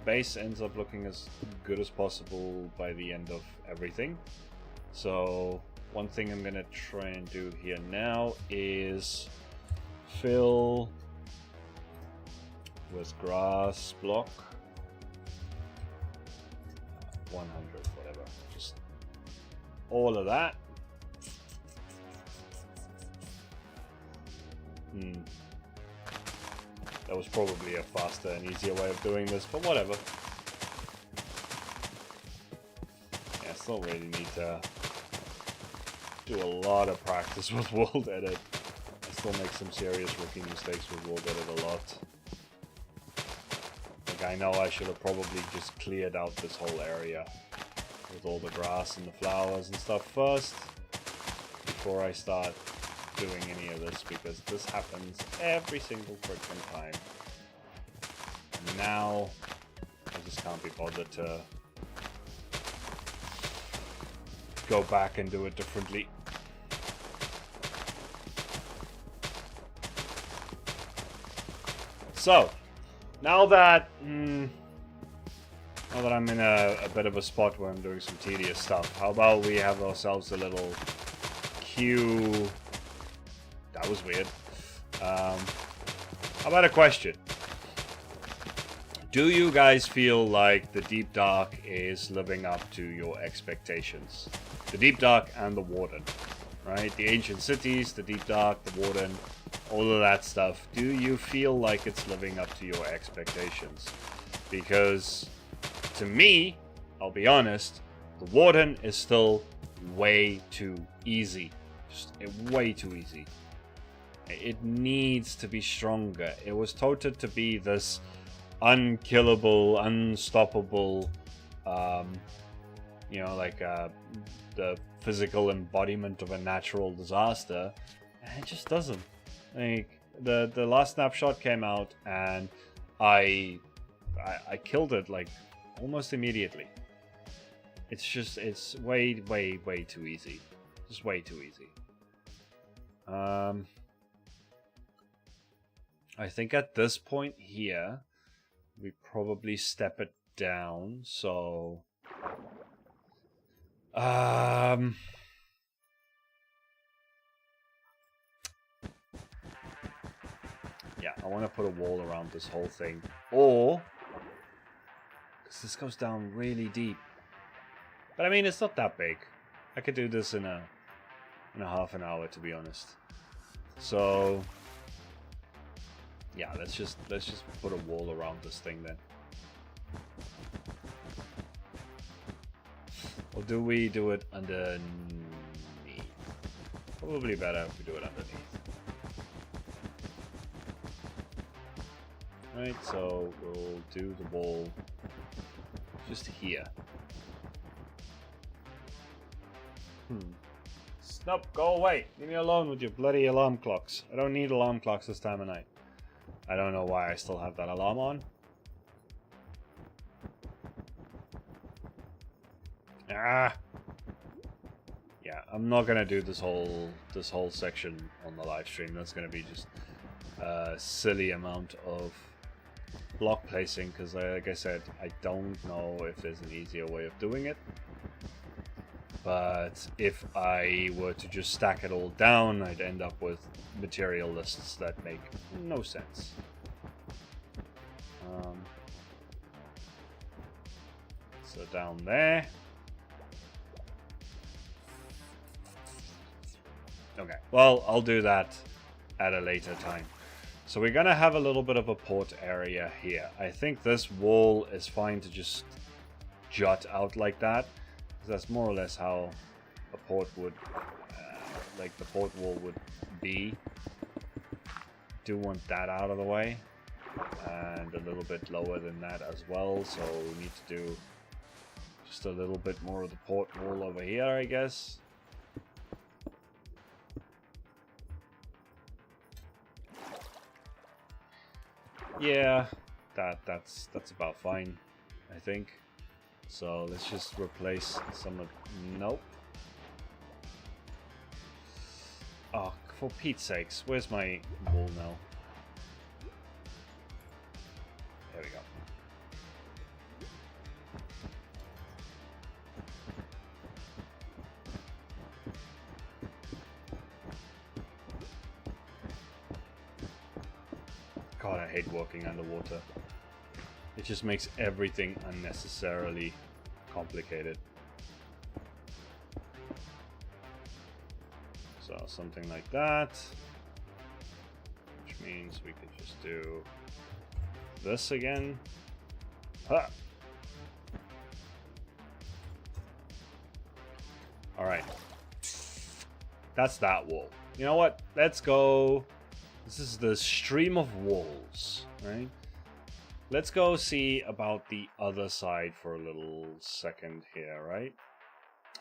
base ends up looking as good as possible by the end of everything. So one thing I'm gonna try and do here now is fill with grass block 100, whatever, just all of that. That was probably a faster and easier way of doing this, but whatever. Yeah, still really need to do a lot of practice with world edit. I still make some serious rookie mistakes with world edit a lot. Like, I know I should have probably just cleared out this whole area with all the grass and the flowers and stuff first before I start doing any of this, because this happens every single freaking time. And now I just can't be bothered to go back and do it differently. So now that I'm in a bit of a spot where I'm doing some tedious stuff, how about we have ourselves a little queue. That was weird. How about a question? Do you guys feel like the Deep Dark is living up to your expectations? The Deep Dark and the Warden, right? The ancient cities, the Deep Dark, the Warden, all of that stuff. Do you feel like it's living up to your expectations? Because to me, I'll be honest, the Warden is still way too easy. Just way too easy. It needs to be stronger. It was touted to be this unkillable, unstoppable, you know, like the physical embodiment of a natural disaster, and it just doesn't. Like, the last snapshot came out, and I killed it like almost immediately. It's way too easy. Just way too easy. I think at this point here, we probably step it down, so yeah, I want to put a wall around this whole thing, or because this goes down really deep. But I mean, it's not that big. I could do this in a half an hour, to be honest. So yeah, let's just put a wall around this thing then. Or do we do it underneath? Probably better if we do it underneath. Right, so we'll do the wall just here. Snoop, go away! Leave me alone with your bloody alarm clocks. I don't need alarm clocks this time of night. I don't know why I still have that alarm on. Ah! Yeah, I'm not gonna do this whole section on the live stream. That's gonna be just a silly amount of block placing, because like I said, I don't know if there's an easier way of doing it. But if I were to just stack it all down, I'd end up with material lists that make no sense. So down there. Okay, well, I'll do that at a later time. So we're gonna have a little bit of a port area here. I think this wall is fine to just jut out like that. That's more or less how a port would, like the port wall would be. Do want that out of the way, and a little bit lower than that as well, so we need to do just a little bit more of the port wall over here, I guess. Yeah, that's about fine, I think. So let's just replace some of... Nope. Oh, for Pete's sakes, where's my wall now? There we go. God, I hate walking underwater. It just makes everything unnecessarily complicated. So something like that, which means we could just do this again. Huh. All right, that's that wall. You know what? Let's go. This is the stream of walls, right? Let's go see about the other side for a little second here, right?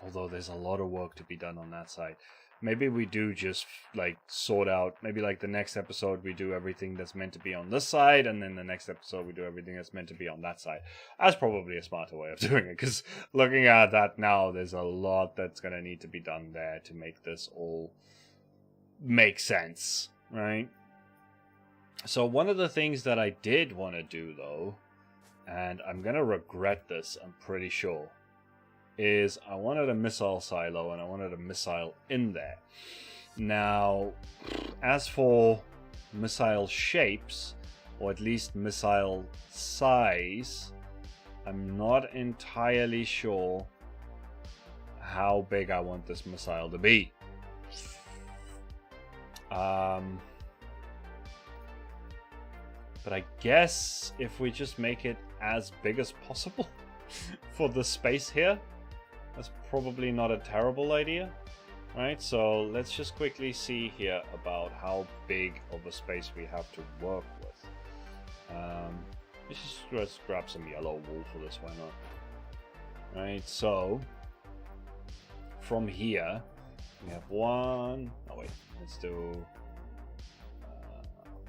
Although there's a lot of work to be done on that side. Maybe we do just like sort out, maybe like the next episode we do everything that's meant to be on this side, and then the next episode we do everything that's meant to be on that side. That's probably a smarter way of doing it, because looking at that now, there's a lot that's going to need to be done there to make this all make sense, right? So one of the things that I did want to do though, and I'm going to regret this, I'm pretty sure, is I wanted a missile silo and I wanted a missile in there. Now, as for missile shapes, or at least missile size, I'm not entirely sure how big I want this missile to be. But I guess if we just make it as big as possible for the space here, that's probably not a terrible idea, right? So let's just quickly see here about how big of a space we have to work with. Let's grab some yellow wool for this, why not? Right, so from here we have one. Oh wait, let's do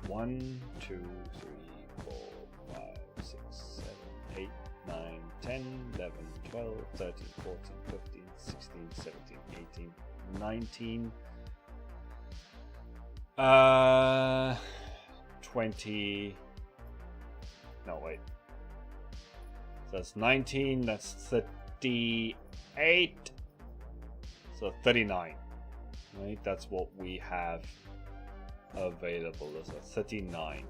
1, 2, 3, 4, 5, 6, 7, 8, 9, 10, 11, 12, 13, 14, 15, 16, 17, 18, 19, 20. No, wait. So that's 19, that's 38. So 39. Right? That's what we have available. There's a 39.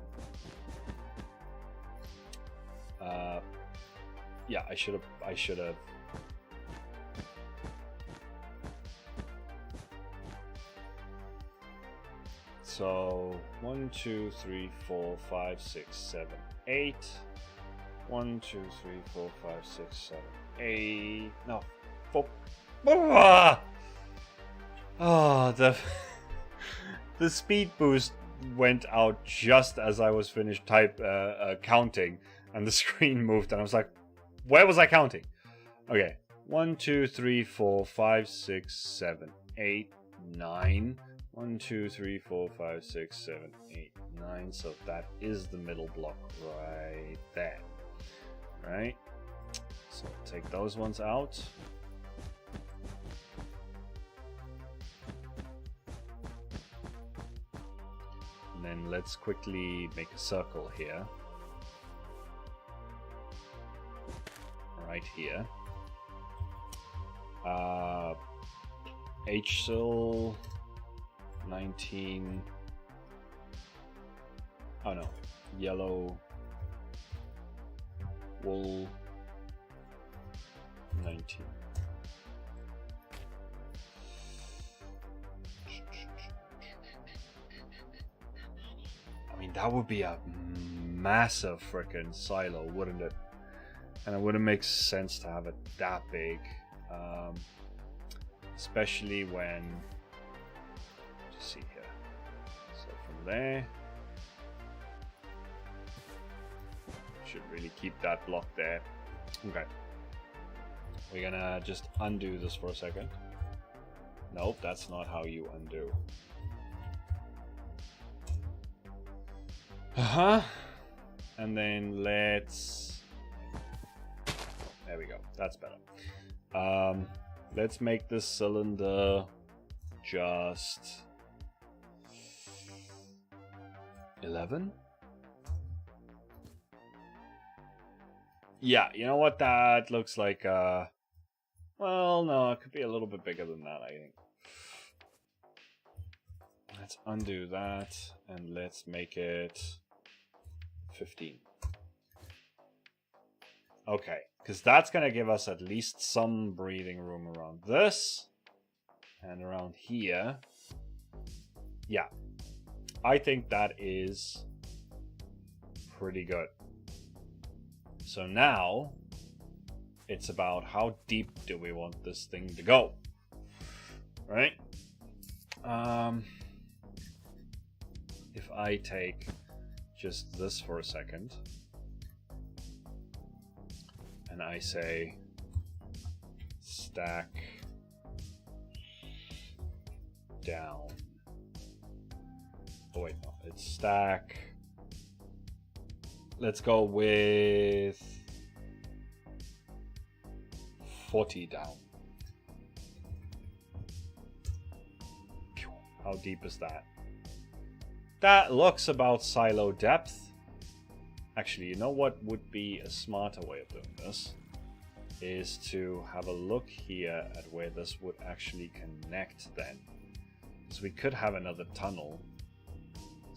Yeah, I should have. So 1, 2, 3, 4, 5, 6, 7, 8. 1, 2, 3, 4, 5, 6, 7, 8. No, 4. Oh, the speed boost went out just as I was finished counting, and the screen moved, and I was like, where was I counting? Okay, 1, 2, 3, 4, 5, 6, 7, 8, 9. 1, 2, 3, 4, 5, 6, 7, 8, 9. So that is the middle block right there. Right? So take those ones out. And then let's quickly make a circle here. Right here. HSIL 19. Oh no. Yellow wool 19. I mean, that would be a massive freaking silo, wouldn't it? And it wouldn't make sense to have it that big. Especially when, just see here, so from there, should really keep that block there. Okay, we're gonna just undo this for a second. Nope, that's not how you undo. And then let's, there we go, that's better. Let's make this cylinder just 11. Yeah, you know what, that looks like, well, no, it could be a little bit bigger than that, I think. Let's undo that, and let's make it 15. Okay, because that's going to give us at least some breathing room around this, and around here. Yeah, I think that is pretty good. So now, it's about how deep do we want this thing to go, right? If I take just this for a second, and I say stack down. Oh wait, no, it's stack. Let's go with 40 down. How deep is that? That looks about silo depth. Actually, you know what would be a smarter way of doing this? Is to have a look here at where this would actually connect then. So we could have another tunnel.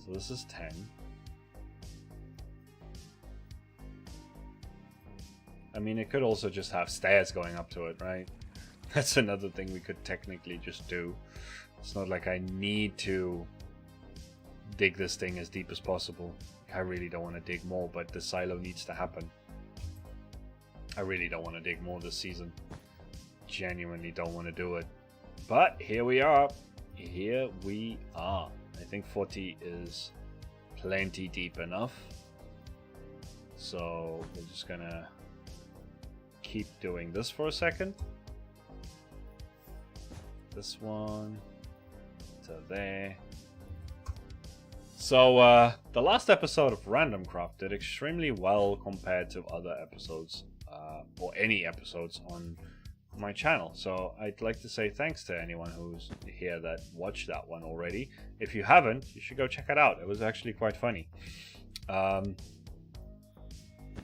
So this is 10. I mean, it could also just have stairs going up to it, right? That's another thing we could technically just do. It's not like I need to dig this thing as deep as possible. I really don't want to dig more, but the silo needs to happen. I really don't want to dig more this season. Genuinely don't want to do it. But here we are. Here we are. I think 40 is plenty deep enough. So we're just gonna keep doing this for a second. This one to there. So the last episode of Randomcraft did extremely well compared to other episodes, or any episodes on my channel. So I'd like to say thanks to anyone who's here that watched that one already. If you haven't, you should go check it out. It was actually quite funny.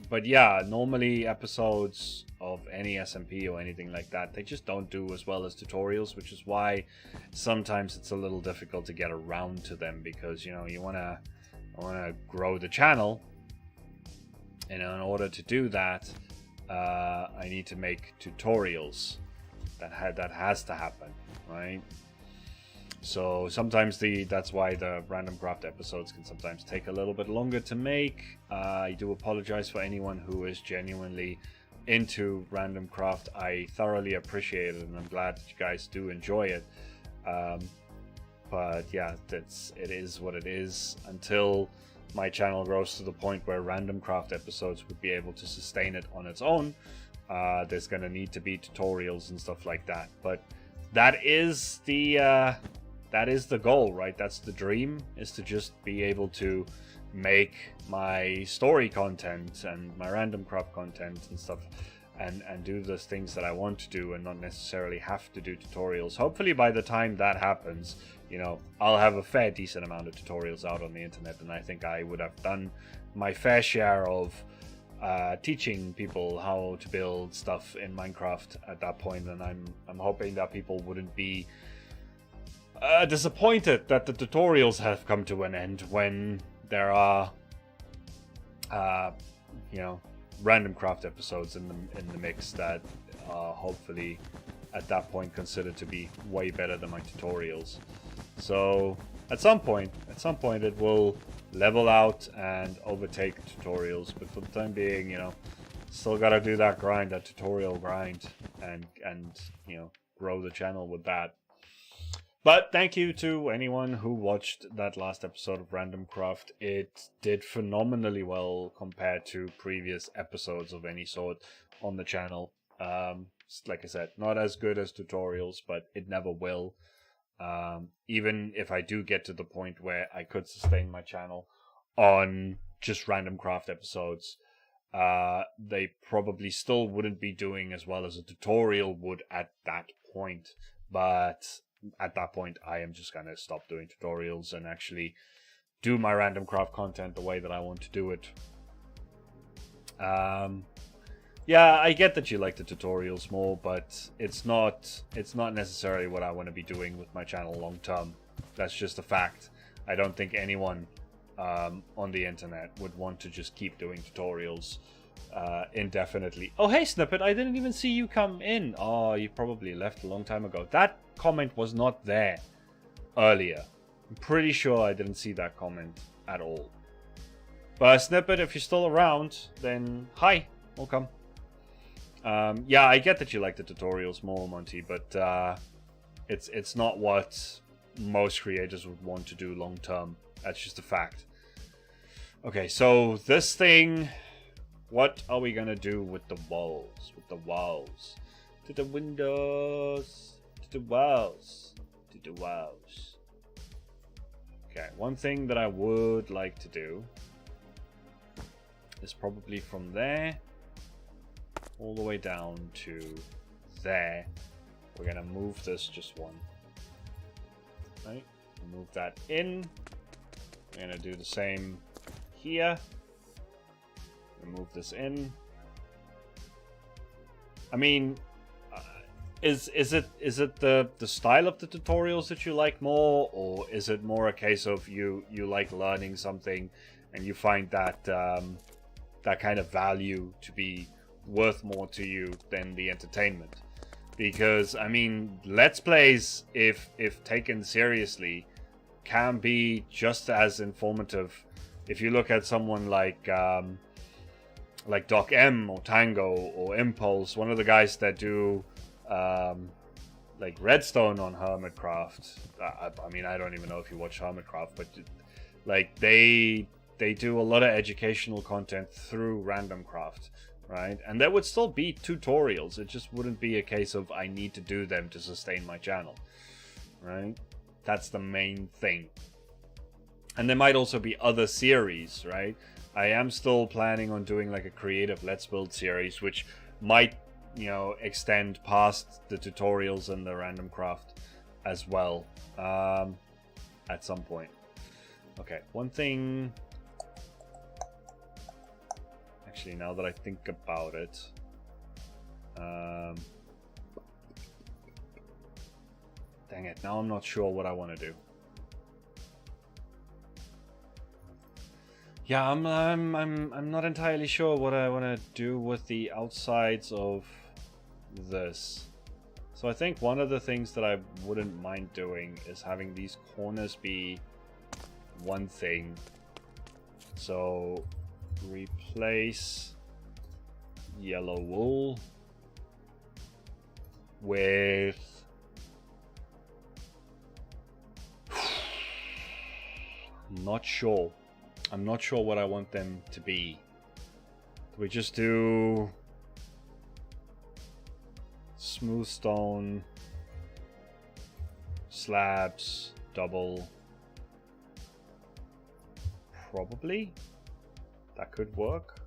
But yeah, normally episodes of any SMP or anything like that, they just don't do as well as tutorials, which is why sometimes it's a little difficult to get around to them, because, you know, you want to grow the channel, and in order to do that, I need to make tutorials. That has to happen, right? So sometimes that's why the Randomcraft episodes can sometimes take a little bit longer to make. I do apologize for anyone who is genuinely into Randomcraft. I thoroughly appreciate it, and I'm glad that you guys do enjoy it. But yeah, it is what it is. Until my channel grows to the point where Randomcraft episodes would be able to sustain it on its own, there's gonna need to be tutorials and stuff like that. But that is the goal, right? That's the dream, is to just be able to make my story content and my Randomcraft content and stuff, and do the things that I want to do, and not necessarily have to do tutorials. Hopefully by the time that happens, you know, I'll have a fair decent amount of tutorials out on the internet, and I think I would have done my fair share of teaching people how to build stuff in Minecraft at that point. And I'm hoping that people wouldn't be disappointed that the tutorials have come to an end when there are you know, Randomcraft episodes in the mix that are hopefully at that point considered to be way better than my tutorials. So at some point it will level out and overtake tutorials, but for the time being, you know, Still gotta do that grind, that tutorial grind, and you know, grow the channel with that. But thank you to anyone who watched that last episode of Randomcraft. It did phenomenally well compared to previous episodes of any sort on the channel. Like I said, not as good as tutorials, but it never will. Even if I do get to the point where I could sustain my channel on just Randomcraft episodes, they probably still wouldn't be doing as well as a tutorial would at that point. But at that point, I am just going to stop doing tutorials and actually do my Randomcraft content the way that I want to do it. Yeah, I get that you like the tutorials more, but it's not necessarily what I want to be doing with my channel long term. That's just a fact. I don't think anyone on the internet would want to just keep doing tutorials indefinitely. Oh, hey, Snippet, I didn't even see you come in. Oh, you probably left a long time ago. That comment was not there earlier. I'm pretty sure I didn't see that comment at all. But Snippet, if you're still around, then hi, welcome. Yeah, I get that you like the tutorials more, Monty, but it's not what most creators would want to do long term. That's just a fact. Okay, so this thing, what are we gonna do with the walls? With the walls? To the windows, to the walls, to the walls. Okay, one thing that I would like to do is probably from there all the way down to there. We're gonna move this just one. Right? Move that in. We're gonna do the same here. Move this in. I mean, is it the style of the tutorials that you like more, or is it more a case of you like learning something and you find that that kind of value to be worth more to you than the entertainment? Because I mean, let's plays, if taken seriously, can be just as informative. If you look at someone like Doc M or Tango or Impulse, one of the guys that do like Redstone on Hermitcraft. I mean, I don't even know if you watch Hermitcraft, but like they do a lot of educational content through Randomcraft, right? And there would still be tutorials. It just wouldn't be a case of I need to do them to sustain my channel, right? That's the main thing. And there might also be other series, right? I am still planning on doing like a creative Let's Build series, which might, you know, extend past the tutorials and the Randomcraft as well, at some point. Okay, one thing. Actually, now that I think about it, dang it! Now I'm not sure what I want to do. Yeah, I'm not entirely sure what I want to do with the outsides of this. So I think one of the things that I wouldn't mind doing is having these corners be one thing. So replace yellow wool with not sure. I'm not sure what I want them to be. Do we just do smooth stone, slabs, double? Probably. That could work.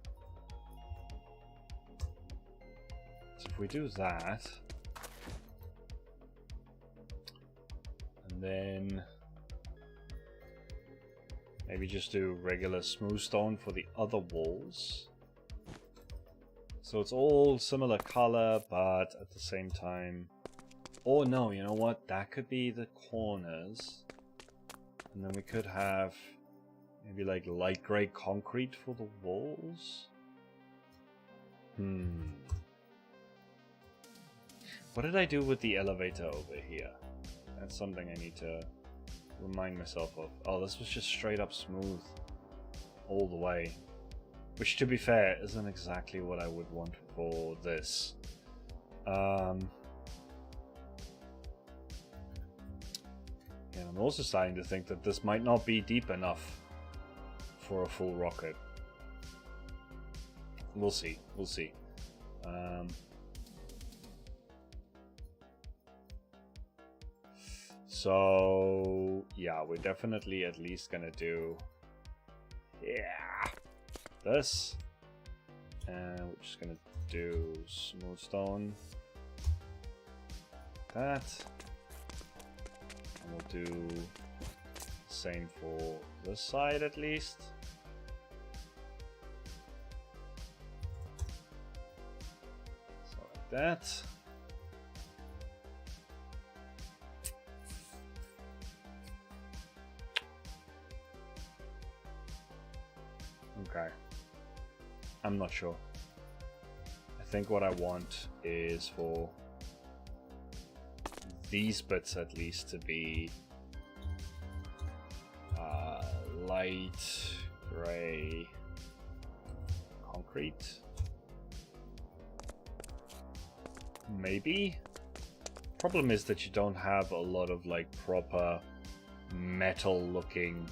So if we do that, and then maybe just do regular smooth stone for the other walls. So it's all similar color, but at the same time... Oh no, you know what? That could be the corners. And then we could have maybe like light gray concrete for the walls. What did I do with the elevator over here? That's something I need to remind myself of. Oh, this was just straight up smooth all the way. Which, to be fair, isn't exactly what I would want for this. Yeah, I'm also starting to think that this might not be deep enough for a full rocket. We'll see. We'll see. So yeah, we're definitely at least gonna do this, and we're just gonna do smooth stone, that, and we'll do the same for this side at least. So like that. Okay. I'm not sure. I think what I want is for these bits at least to be light gray concrete. Maybe. Problem is that you don't have a lot of like proper metal looking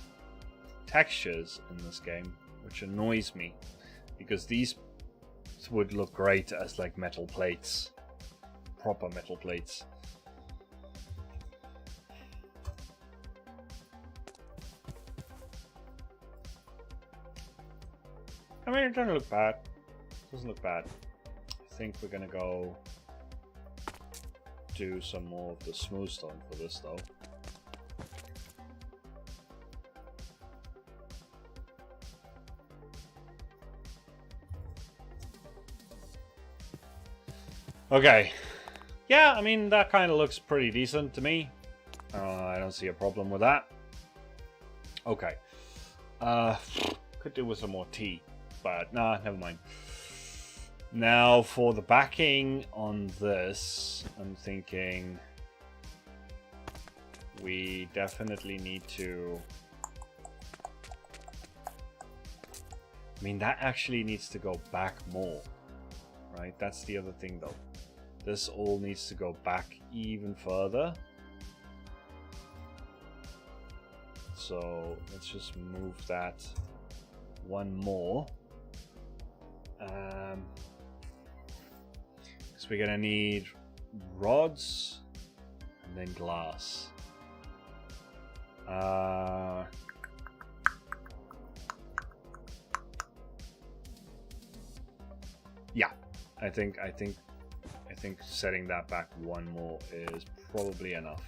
textures in this game, which annoys me, because these would look great as like metal plates, proper metal plates. I mean, it doesn't look bad. It doesn't look bad. I think we're gonna go do some more of the smooth stone for this though. Okay, yeah, I mean, that kind of looks pretty decent to me. I don't see a problem with that. Okay, could do with some more tea, but nah, never mind. Now for the backing on this, I'm thinking we definitely need to... I mean, that actually needs to go back more, right? That's the other thing though. This all needs to go back even further. So let's just move that one more. Because we're gonna need rods and then glass. Yeah, I think setting that back one more is probably enough.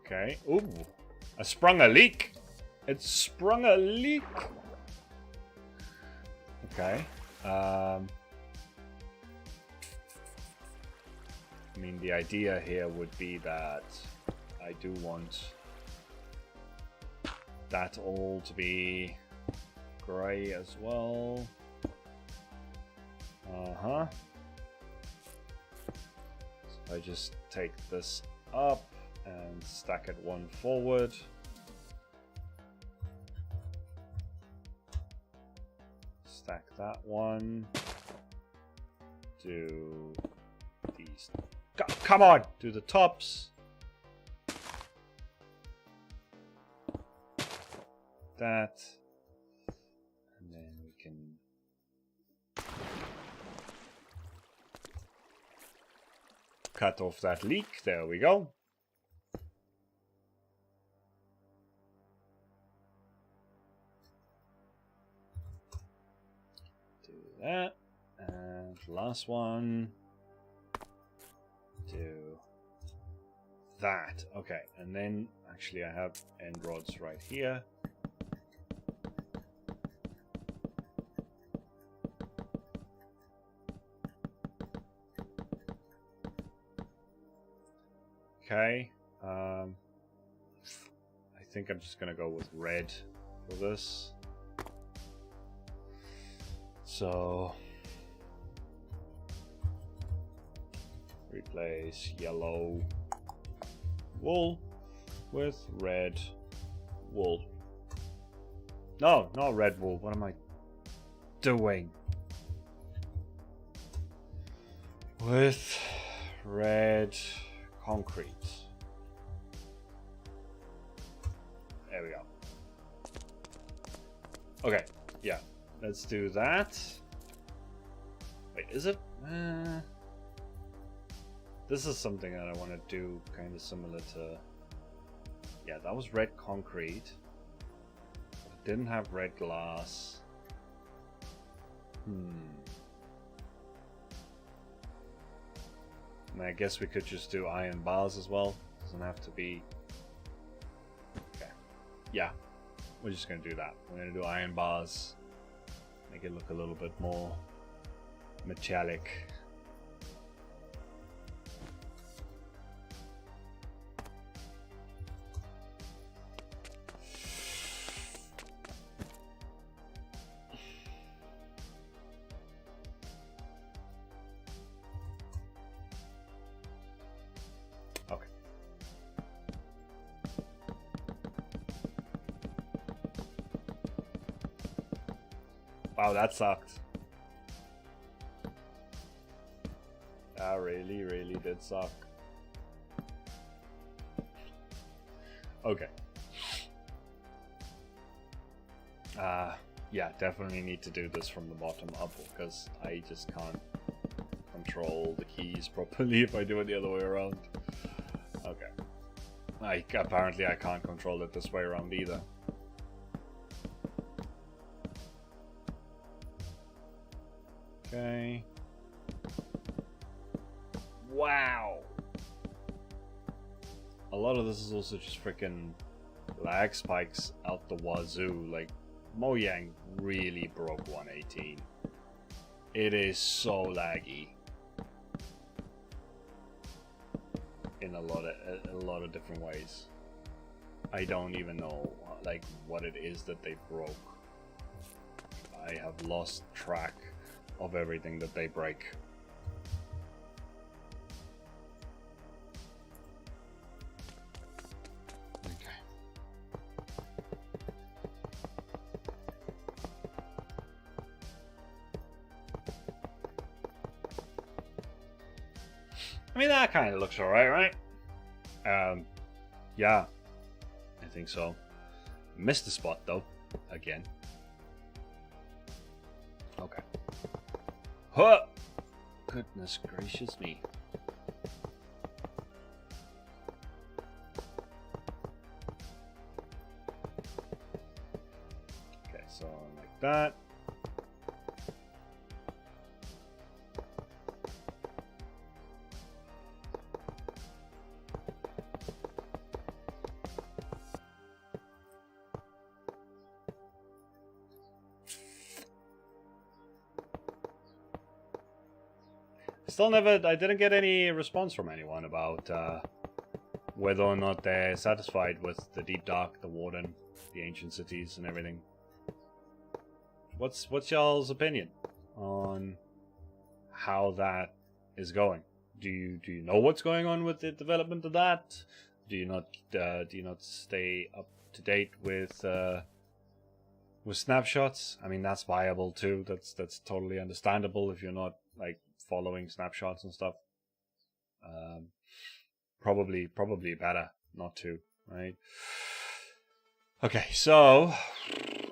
Okay. Ooh, I sprung a leak. It sprung a leak. Okay. I mean, the idea here would be that I do want that all to be gray as well. So I just take this up and stack it one forward. Stack that one. Do these. Come on! Do the tops. That. And then we can cut off that leak. There we go. That, and last one, do that. Okay, and then actually I have end rods right here. Okay, I think I'm just gonna go with red for this. So replace yellow wool with red wool. No, not red wool. What am I doing? With red concrete. There we go. Okay, yeah. Let's do that. Wait, is it? This is something that I want to do kind of similar to... Yeah, that was red concrete. It didn't have red glass. And I guess we could just do iron bars as well. Doesn't have to be... Okay. Yeah, we're just going to do that. We're going to do iron bars. Make it look a little bit more metallic. Okay. Wow, that sucked. That really, really did suck. Okay. Yeah, definitely need to do this from the bottom up because I just can't control the keys properly if I do it the other way around. Okay. Apparently I can't control it this way around either. Okay. Wow. A lot of this is also just freaking lag spikes out the wazoo. Like, Mojang really broke 118. It is so laggy in a lot of different ways. I don't even know like what it is that they broke. I have lost track of everything that they break. I mean, that kind of looks alright, right? Yeah, I think so. Missed the spot though, again. Okay. Huh! Goodness gracious me. Okay, so like that. Still I didn't get any response from anyone about whether or not they're satisfied with the Deep Dark, the Warden, the Ancient Cities, and everything. What's y'all's opinion on how that is going? Do you know what's going on with the development of that? Do you not stay up to date with snapshots? I mean, that's viable too. That's totally understandable if you're not like following snapshots and stuff. Probably better not to, right? Okay, so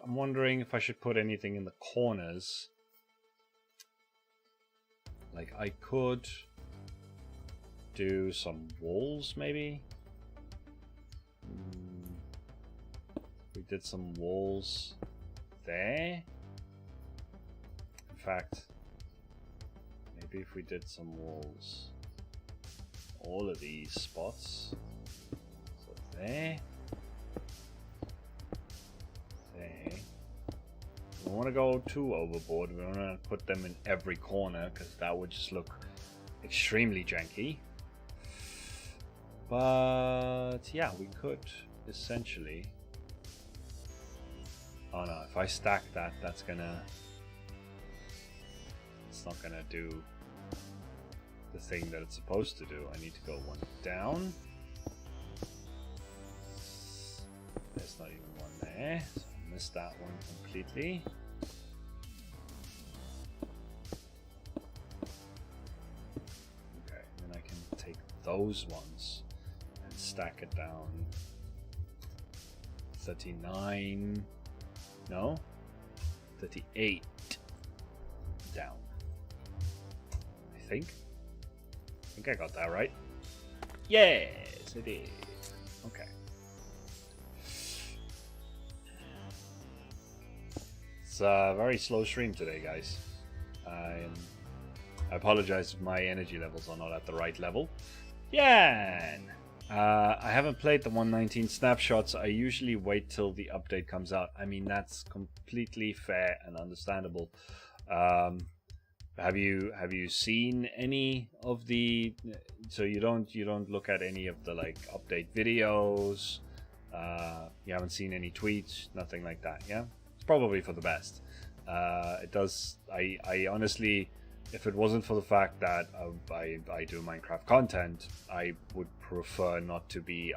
I'm wondering if I should put anything in the corners. Like I could do some walls maybe. We did some walls there. In fact, maybe if we did some walls, all of these spots, so there, there. We don't want to go too overboard. We don't want to put them in every corner because that would just look extremely janky. But yeah, we could essentially... Oh no, if I stack that, that's gonna... It's not gonna do the thing that it's supposed to do. I need to go one down. There's not even one there, so I missed that one completely. Okay, then I can take those ones and stack it down. 39. No? 38 down. I think I got that right. Yes, it is. Okay. It's a very slow stream today, guys. I apologize if my energy levels are not at the right level. Yeah. I haven't played the 119 snapshots. I usually wait till the update comes out. I mean, that's completely fair and understandable. Have you seen any of the? So you don't look at any of the like update videos. You haven't seen any tweets, nothing like that. Yeah, it's probably for the best. It does. I honestly, if it wasn't for the fact that I do Minecraft content, I would prefer not to be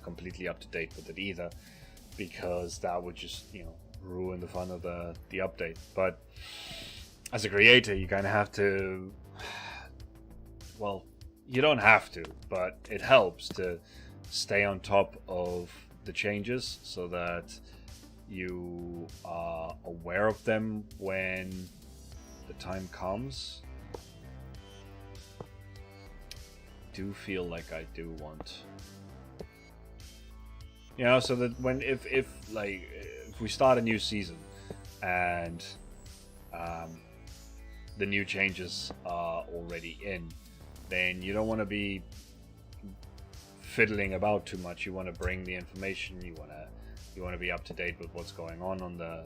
completely up to date with it either, because that would just ruin the fun of the update. But as a creator, you kind of have to. Well, you don't have to, but it helps to stay on top of the changes so that you are aware of them when the time comes. Do feel like I do want, so that when if we start a new season and the new changes are already in, then you don't want to be fiddling about too much. You want to bring the information. You want to be up to date with what's going on the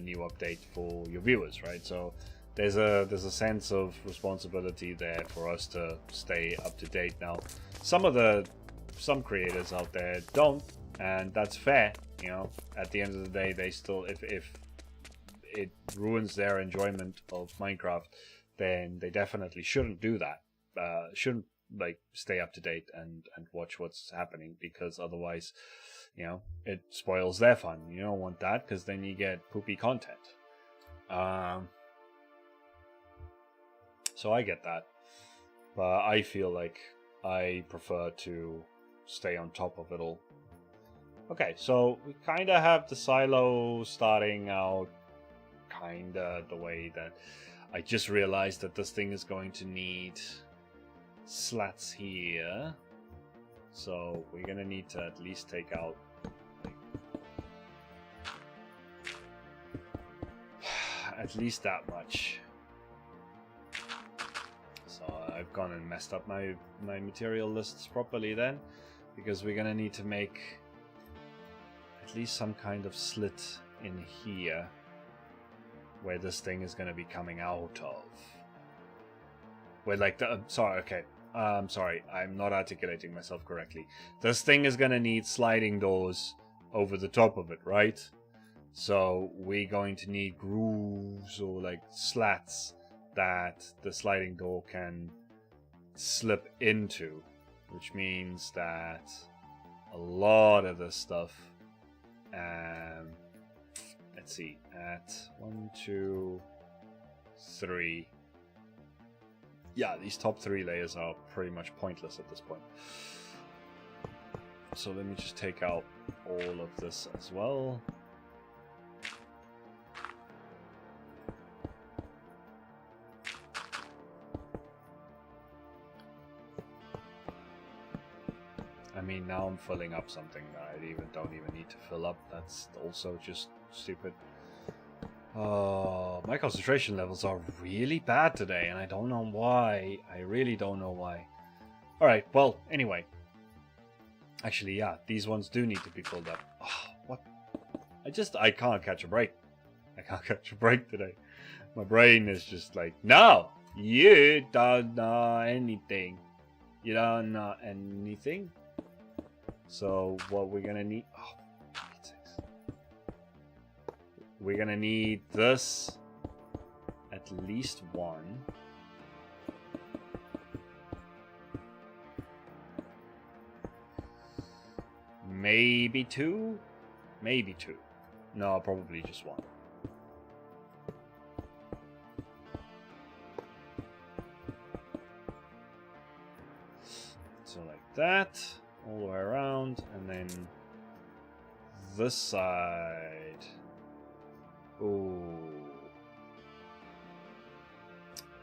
new update for your viewers, right? So there's a sense of responsibility there for us to stay up to date. Now, some creators out there don't, and that's fair. At the end of the day, they still, if it ruins their enjoyment of Minecraft, then they definitely shouldn't do that. Shouldn't stay up to date and watch what's happening, because otherwise, it spoils their fun. You don't want that, because then you get poopy content. So I get that, but I feel like I prefer to stay on top of it all. Okay, so we kind of have the silo starting out kind of the way that I just realized that this thing is going to need slats here. So we're going to need to at least take out at least that much. So I've gone and messed up my material lists properly then, because we're going to need to make at least some kind of slit in here where this thing is going to be coming out of. Where I'm sorry, I'm not articulating myself correctly. This thing is going to need sliding doors over the top of it, right? So we're going to need grooves or slats that the sliding door can slip into, which means that a lot of this stuff, let's see, at 1, 2, 3. Yeah, these top 3 layers are pretty much pointless at this point. So let me just take out all of this as well. I mean, now I'm filling up something that I don't even need to fill up. That's also just stupid. Oh, my concentration levels are really bad today, and I don't know why. I really don't know why. Alright, well, anyway. Actually, yeah, these ones do need to be filled up. Oh, what? I can't catch a break. I can't catch a break today. My brain is just like, no! You don't know anything. You don't know anything? So what we're gonna need... Oh, we're gonna need this. At least one. Maybe two? Maybe two. No, probably just one. So like that, all the way around, and then this side. Ooh.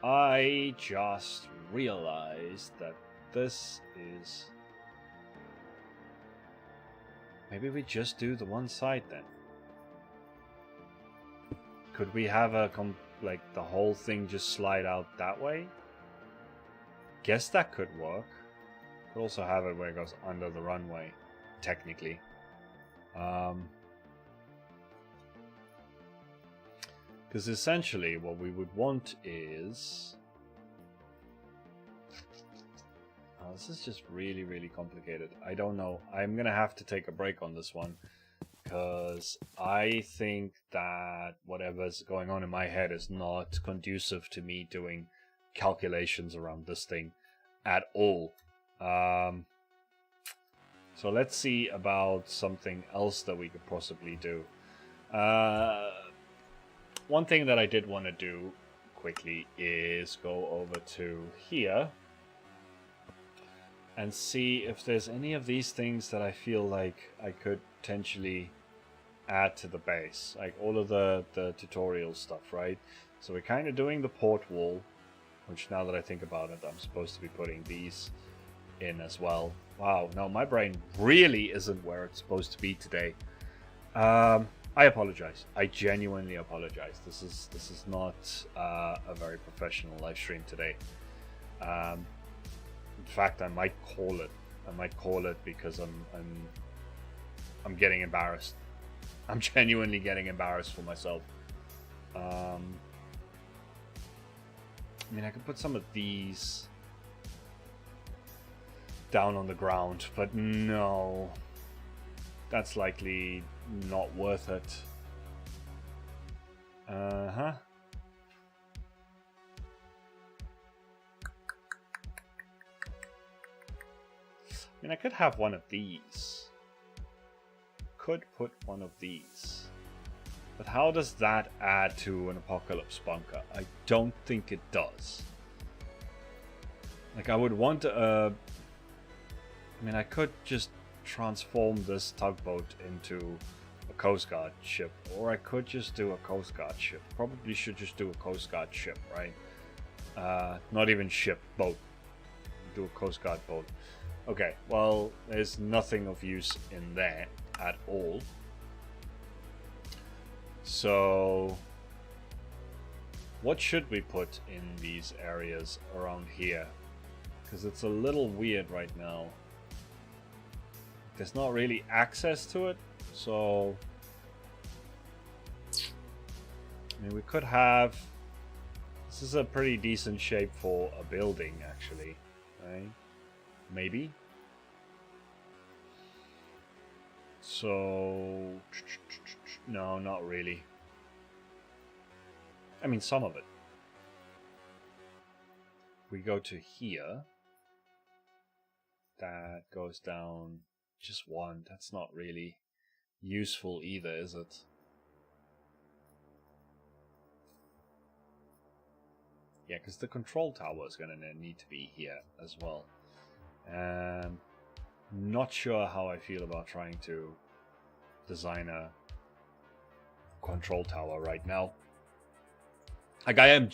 I just realized that this is... Maybe we just do the one side then. Could we have a like the whole thing just slide out that way? Guess that could work. Could also have it where it goes under the runway, technically. Because essentially what we would want is... Oh, this is just really, really complicated. I don't know. I'm going to have to take a break on this one. Because I think that whatever's going on in my head is not conducive to me doing calculations around this thing at all. So let's see about something else that we could possibly do. One thing that I did want to do quickly is go over to here and see if there's any of these things that I feel like I could potentially add to the base. Like all of the tutorial stuff, right? So we're kind of doing the port wall, which now that I think about it, I'm supposed to be putting these in as well. Wow, no, my brain really isn't where it's supposed to be today. I apologize. I genuinely apologize. This is not a very professional live stream today. In fact, I might call it. I might call it because I'm getting embarrassed. I'm genuinely getting embarrassed for myself. I mean, I could put some of these down on the ground, but no. That's likely not worth it. I mean, I could have one of these. Could put one of these. But how does that add to an apocalypse bunker? I don't think it does. Like, I would want I mean, I could just transform this tugboat into a Coast Guard ship, or I could just do a Coast Guard ship. Probably should just do a Coast Guard ship, right? Not even ship, boat. Do a Coast Guard boat. Okay, well, there's nothing of use in there at all. So, what should we put in these areas around here? Because it's a little weird right now. There's not really access to it, so... I mean, we could have... This is a pretty decent shape for a building, actually. Right? Maybe? So... No, not really. I mean, some of it. We go to here. That goes down... Just one. That's not really useful either, is it? Yeah, because the control tower is going to need to be here as well. Not sure how I feel about trying to design a control tower right now. Like, I am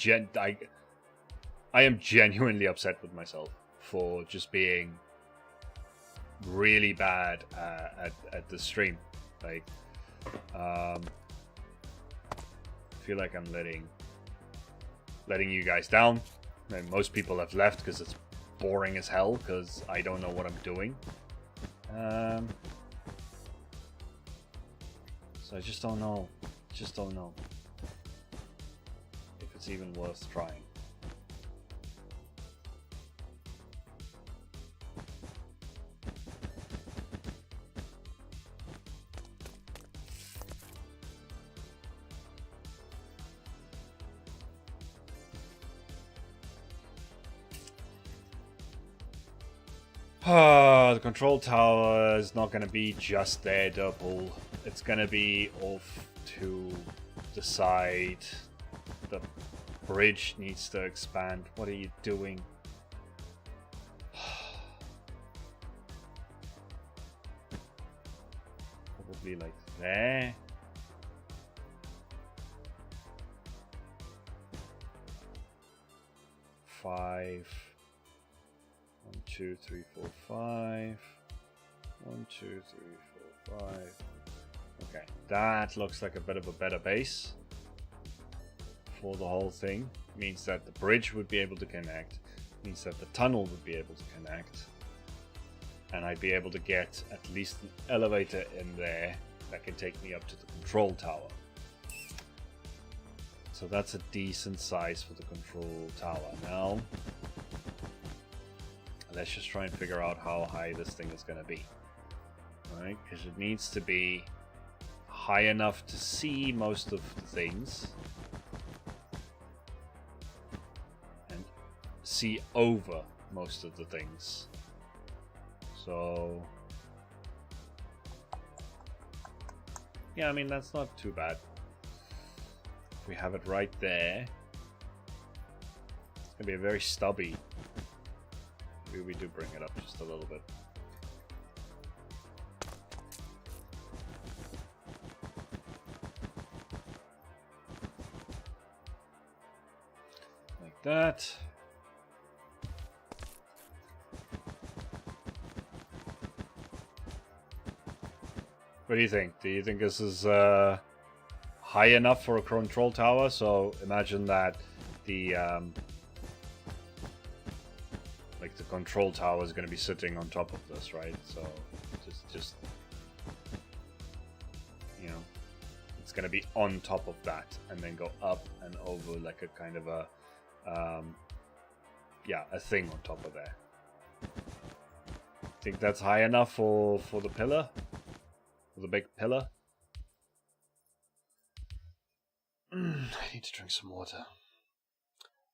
genuinely upset with myself for just being really bad at the stream. Like, I feel like I'm letting you guys down. And most people have left because it's boring as hell because I don't know what I'm doing. So I just don't know. Just don't know if it's even worth trying. The control tower is not going to be just there, Derpol. It's going to be off to the side. The bridge needs to expand. What are you doing? Probably like there. Five. 1, 2, 3, 4, 5. 1, 2, 3, 4, 5. Okay, that looks like a bit of a better base for the whole thing. Means that the bridge would be able to connect. Means that the tunnel would be able to connect. And I'd be able to get at least an elevator in there that can take me up to the control tower. So that's a decent size for the control tower. Now, let's just try and figure out how high this thing is going to be. Alright, because it needs to be high enough to see most of the things. And see over most of the things. So, yeah, I mean, that's not too bad. If we have it right there, it's going to be a very stubby. Maybe we do bring it up just a little bit. Like that. What do you think? Do you think this is high enough for a control tower? So imagine that the like the control tower is going to be sitting on top of this, right? So just you know, it's going to be on top of that and then go up and over like a kind of a yeah, a thing on top of there. Think that's high enough for the pillar? For the big pillar? I need to drink some water.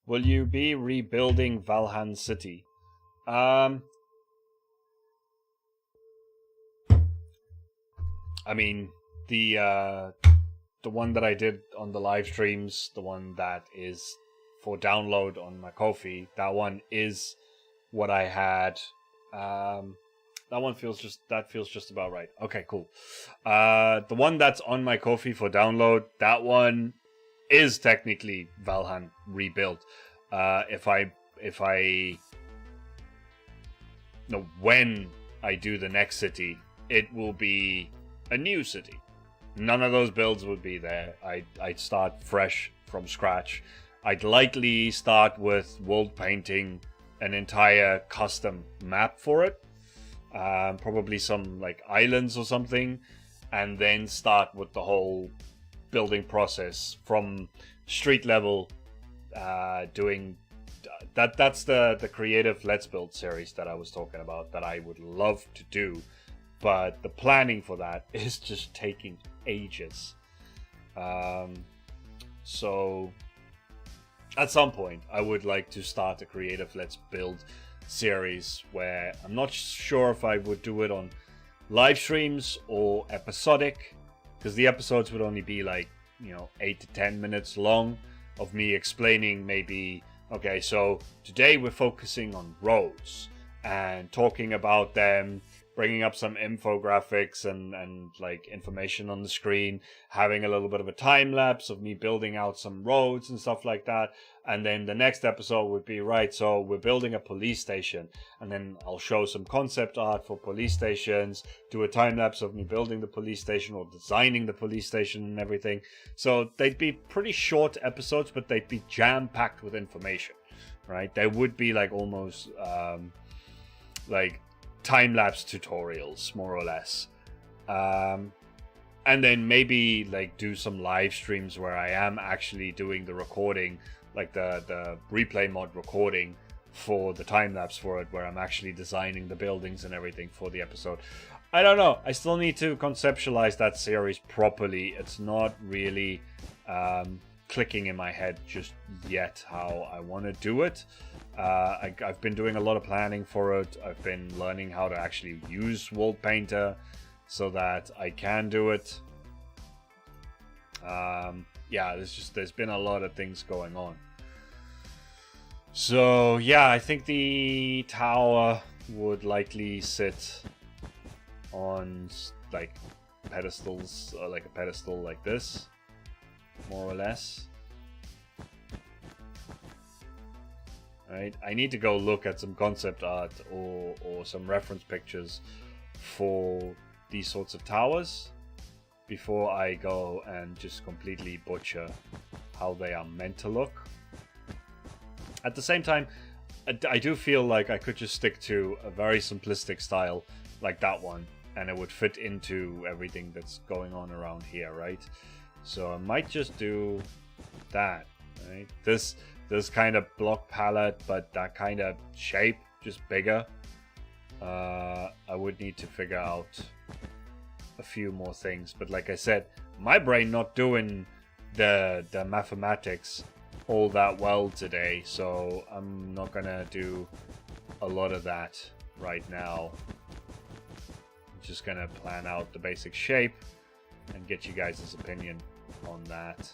Will you be rebuilding Valhand City? I mean, the one that I did on the live streams, the one that is for download on my Ko-fi, that one is what I had. That feels just about right. Okay, cool. The one that's on my Ko-fi for download, that one is technically Valhand rebuilt. When I do the next city, it will be a new city. None of those builds would be there. I'd start fresh from scratch. I'd likely start with world painting an entire custom map for it. Probably some like islands or something, and then start with the whole building process from street level, doing that. That's the creative Let's Build series that I was talking about that I would love to do, but the planning for that is just taking ages. So at some point I would like to start a creative Let's Build series where I'm not sure if I would do it on live streams or episodic, because the episodes would only be like 8 to 10 minutes long of me explaining maybe, okay, so today we're focusing on roads and talking about them, bringing up some infographics and like information on the screen, having a little bit of a time lapse of me building out some roads and stuff like that. And then the next episode would be, right, so we're building a police station, and then I'll show some concept art for police stations, do a time lapse of me building the police station or designing the police station and everything. So they'd be pretty short episodes, but they'd be jam-packed with information, right? They would be like almost like time-lapse tutorials, more or less. And then maybe like do some live streams where I am actually doing the recording, like the replay mod recording for the time-lapse for it, where I'm actually designing the buildings and everything for the episode. I don't know. I still need to conceptualize that series properly. It's not really clicking in my head just yet how I want to do it. I've been doing a lot of planning for it. I've been learning how to actually use World Painter so that I can do it. Yeah, there's been a lot of things going on. So yeah, I think the tower would likely sit on like pedestals, or like a pedestal like this, more or less. Right, I need to go look at some concept art or some reference pictures for these sorts of towers before I go and just completely butcher how they are meant to look. At the same time, I do feel like I could just stick to a very simplistic style like that one, and it would fit into everything that's going on around here, right? So I might just do that, right? This kind of block palette, but that kind of shape, just bigger. I would need to figure out a few more things, but like I said, my brain not doing the mathematics all that well today, so I'm not gonna do a lot of that right now. I'm just gonna plan out the basic shape and get you guys' opinion on that.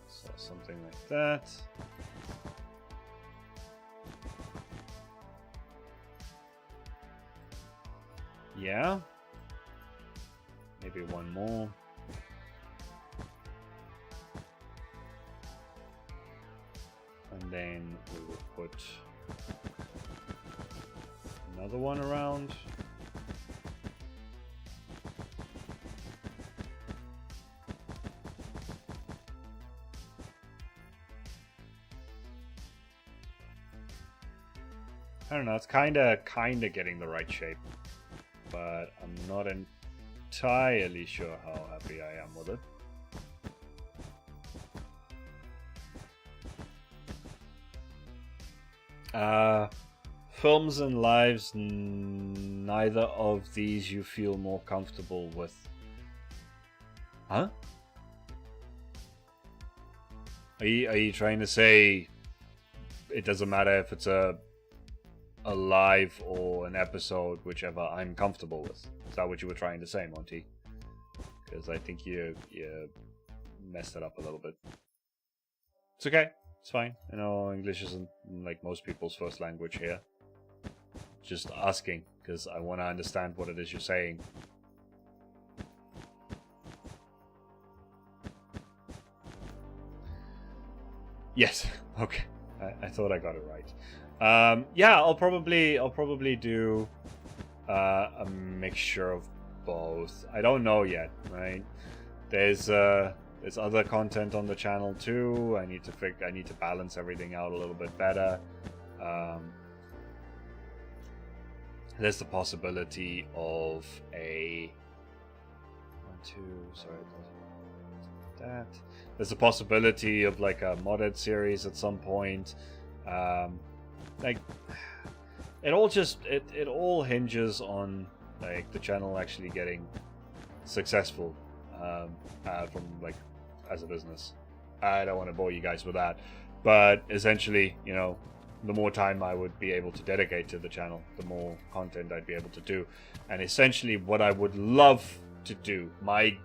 So something like that. Yeah. Maybe one more. And then we will put another one around. I don't know, it's kinda getting the right shape, but I'm not entirely sure how happy I am with it. Films and lives, neither of these you feel more comfortable with. Huh? Are you trying to say it doesn't matter if it's a live or an episode, whichever I'm comfortable with? Is that what you were trying to say, Monty? Because I think you messed it up a little bit. It's okay. It's fine. I know English isn't like most people's first language here. Just asking, because I want to understand what it is you're saying. Yes. Okay. I thought I got it right. Yeah, I'll probably do a mixture of both. I don't know yet, right? There's other content on the channel too. I need to balance everything out a little bit better. There's the possibility of a that. There's a possibility of like a modded series at some point. Like it all hinges on like the channel actually getting successful from like as a business. I don't want to bore you guys with that, but essentially, you know, the more time I would be able to dedicate to the channel, the more content I'd be able to do. And essentially what I would love to do, my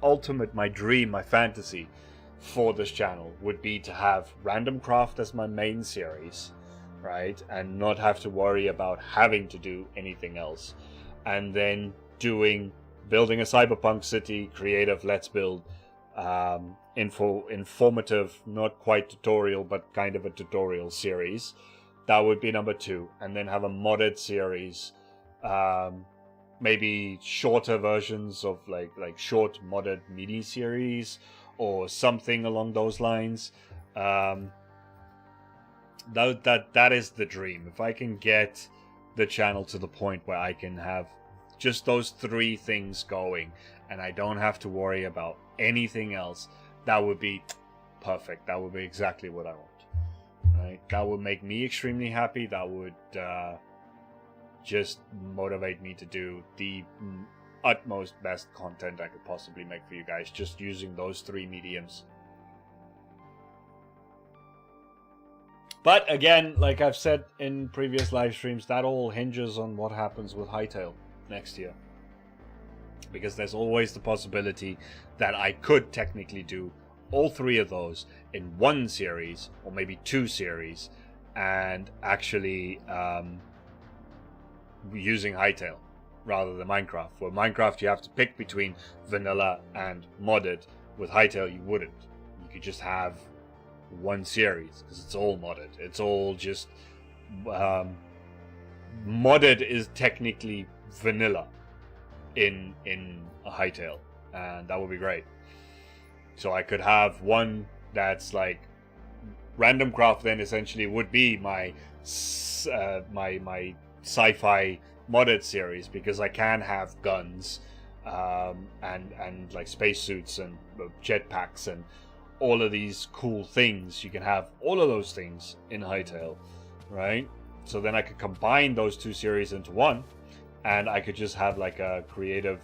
ultimate, my dream, my fantasy for this channel would be to have Randomcraft as my main series, right? And not have to worry about having to do anything else. And then building a cyberpunk city, creative let's build, informative, not quite tutorial, but kind of a tutorial series. That would be number 2. And then have a modded series, maybe shorter versions of like short modded mini series or something along those lines. That is the dream. If I can get the channel to the point where I can have just those 3 things going and I don't have to worry about anything else, that would be perfect. That would be exactly what I want. Right? That would make me extremely happy. That would just motivate me to do the utmost best content I could possibly make for you guys, just using those 3 mediums. But again, like I've said in previous live streams, that all hinges on what happens with Hytale next year. Because there's always the possibility that I could technically do all 3 of those in one series, or maybe 2 series, and actually using Hytale rather than Minecraft. For Minecraft, you have to pick between vanilla and modded. With Hytale, you wouldn't. You could just have one series, because it's all modded. It's all just modded is technically vanilla in a Hytale, and that would be great. So I could have one that's like Randomcraft, then essentially would be my my sci-fi modded series, because I can have guns and like spacesuits and jetpacks and all of these cool things. You can have all of those things in Hytale, right? So then I could combine those 2 series into one, and I could just have like a creative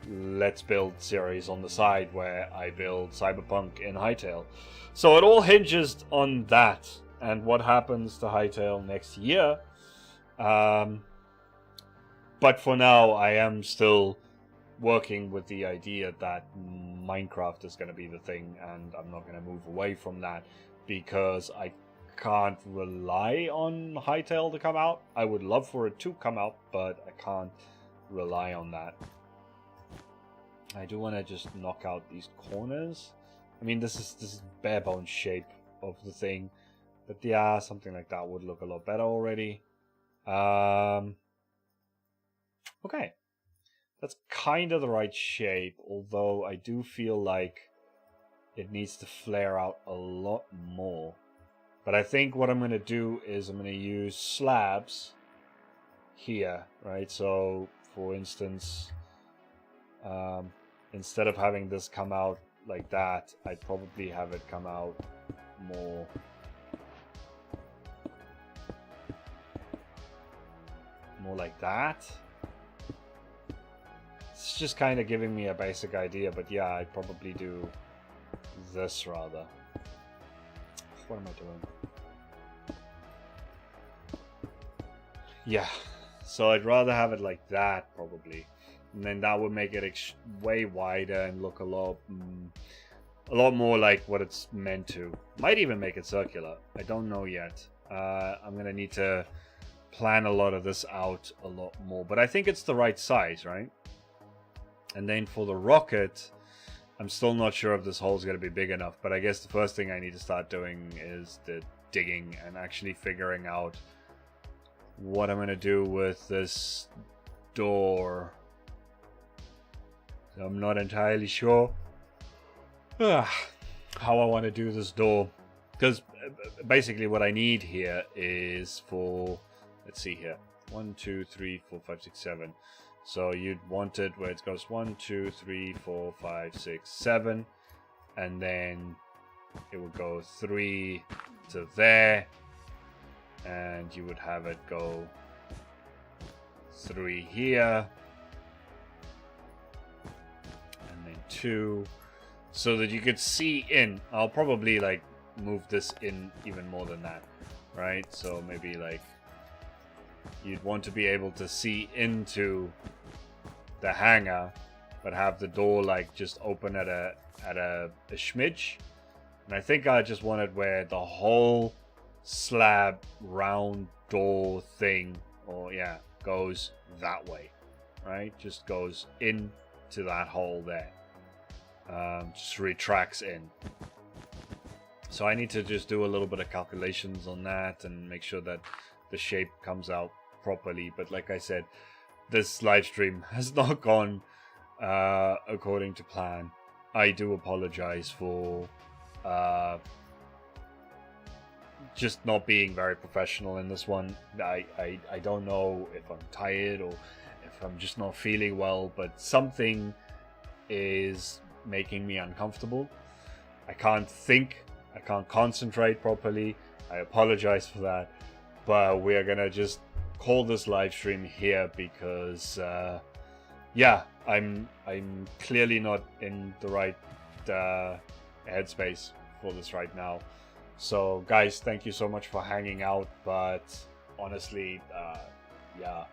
let's build series on the side where I build Cyberpunk in Hytale. So it all hinges on that and what happens to Hytale next year. But for now, I am still working with the idea that Minecraft is going to be the thing, and I'm not going to move away from that, because I can't rely on Hytale to come out. I would love for it to come out, but I can't rely on that. I do want to just knock out these corners. I mean, this is bare bones shape of the thing, but yeah, something like that would look a lot better already. Okay, that's kind of the right shape, although I do feel like it needs to flare out a lot more. But I think what I'm going to do is I'm going to use slabs here, right? So, for instance, instead of having this come out like that, I'd probably have it come out more like that. It's just kind of giving me a basic idea, but yeah, I'd probably do this rather. What am I doing? Yeah, so I'd rather have it like that probably, and then that would make it way wider and look a lot more like what it's meant to. Might even make it circular. I don't know yet. I'm gonna need to plan a lot of this out a lot more, but I think it's the right size, right? And then for the rocket, I'm still not sure if this hole's going to be big enough, but I guess the first thing I need to start doing is the digging and actually figuring out what I'm going to do with this door. So I'm not entirely sure how I want to do this door, because basically what I need here is for, let's see here, 1, 2, 3, 4, 5, 6, 7. So you'd want it where it goes 1, 2, 3, 4, 5, 6, 7, and then it would go 3 to there, and you would have it go 3 here, and then 2, so that you could see in. I'll probably like move this in even more than that, right? So maybe like you'd want to be able to see into the hangar, but have the door like just open at a smidge. And I think I just wanted where the whole slab round door thing, or yeah, goes that way, right? Just goes into that hole there. Just retracts in. So I need to just do a little bit of calculations on that and make sure that the shape comes out properly. But like I said, this live stream has not gone according to plan. I do apologize for just not being very professional in this one. I don't know if I'm tired or if I'm just not feeling well, but something is making me uncomfortable. I can't think, I can't concentrate properly. I apologize for that, but we are gonna just call this live stream here because yeah, I'm clearly not in the right headspace for this right now. So guys, thank you so much for hanging out, but honestly, yeah,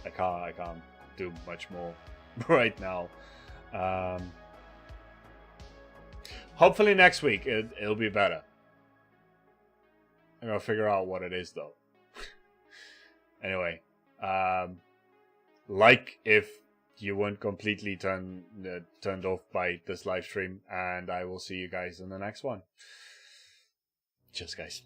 I can't do much more right now. Hopefully next week it'll be better. I'm gonna figure out what it is though. Anyway, like if you weren't completely turned off by this live stream, and I will see you guys in the next one. Cheers, guys.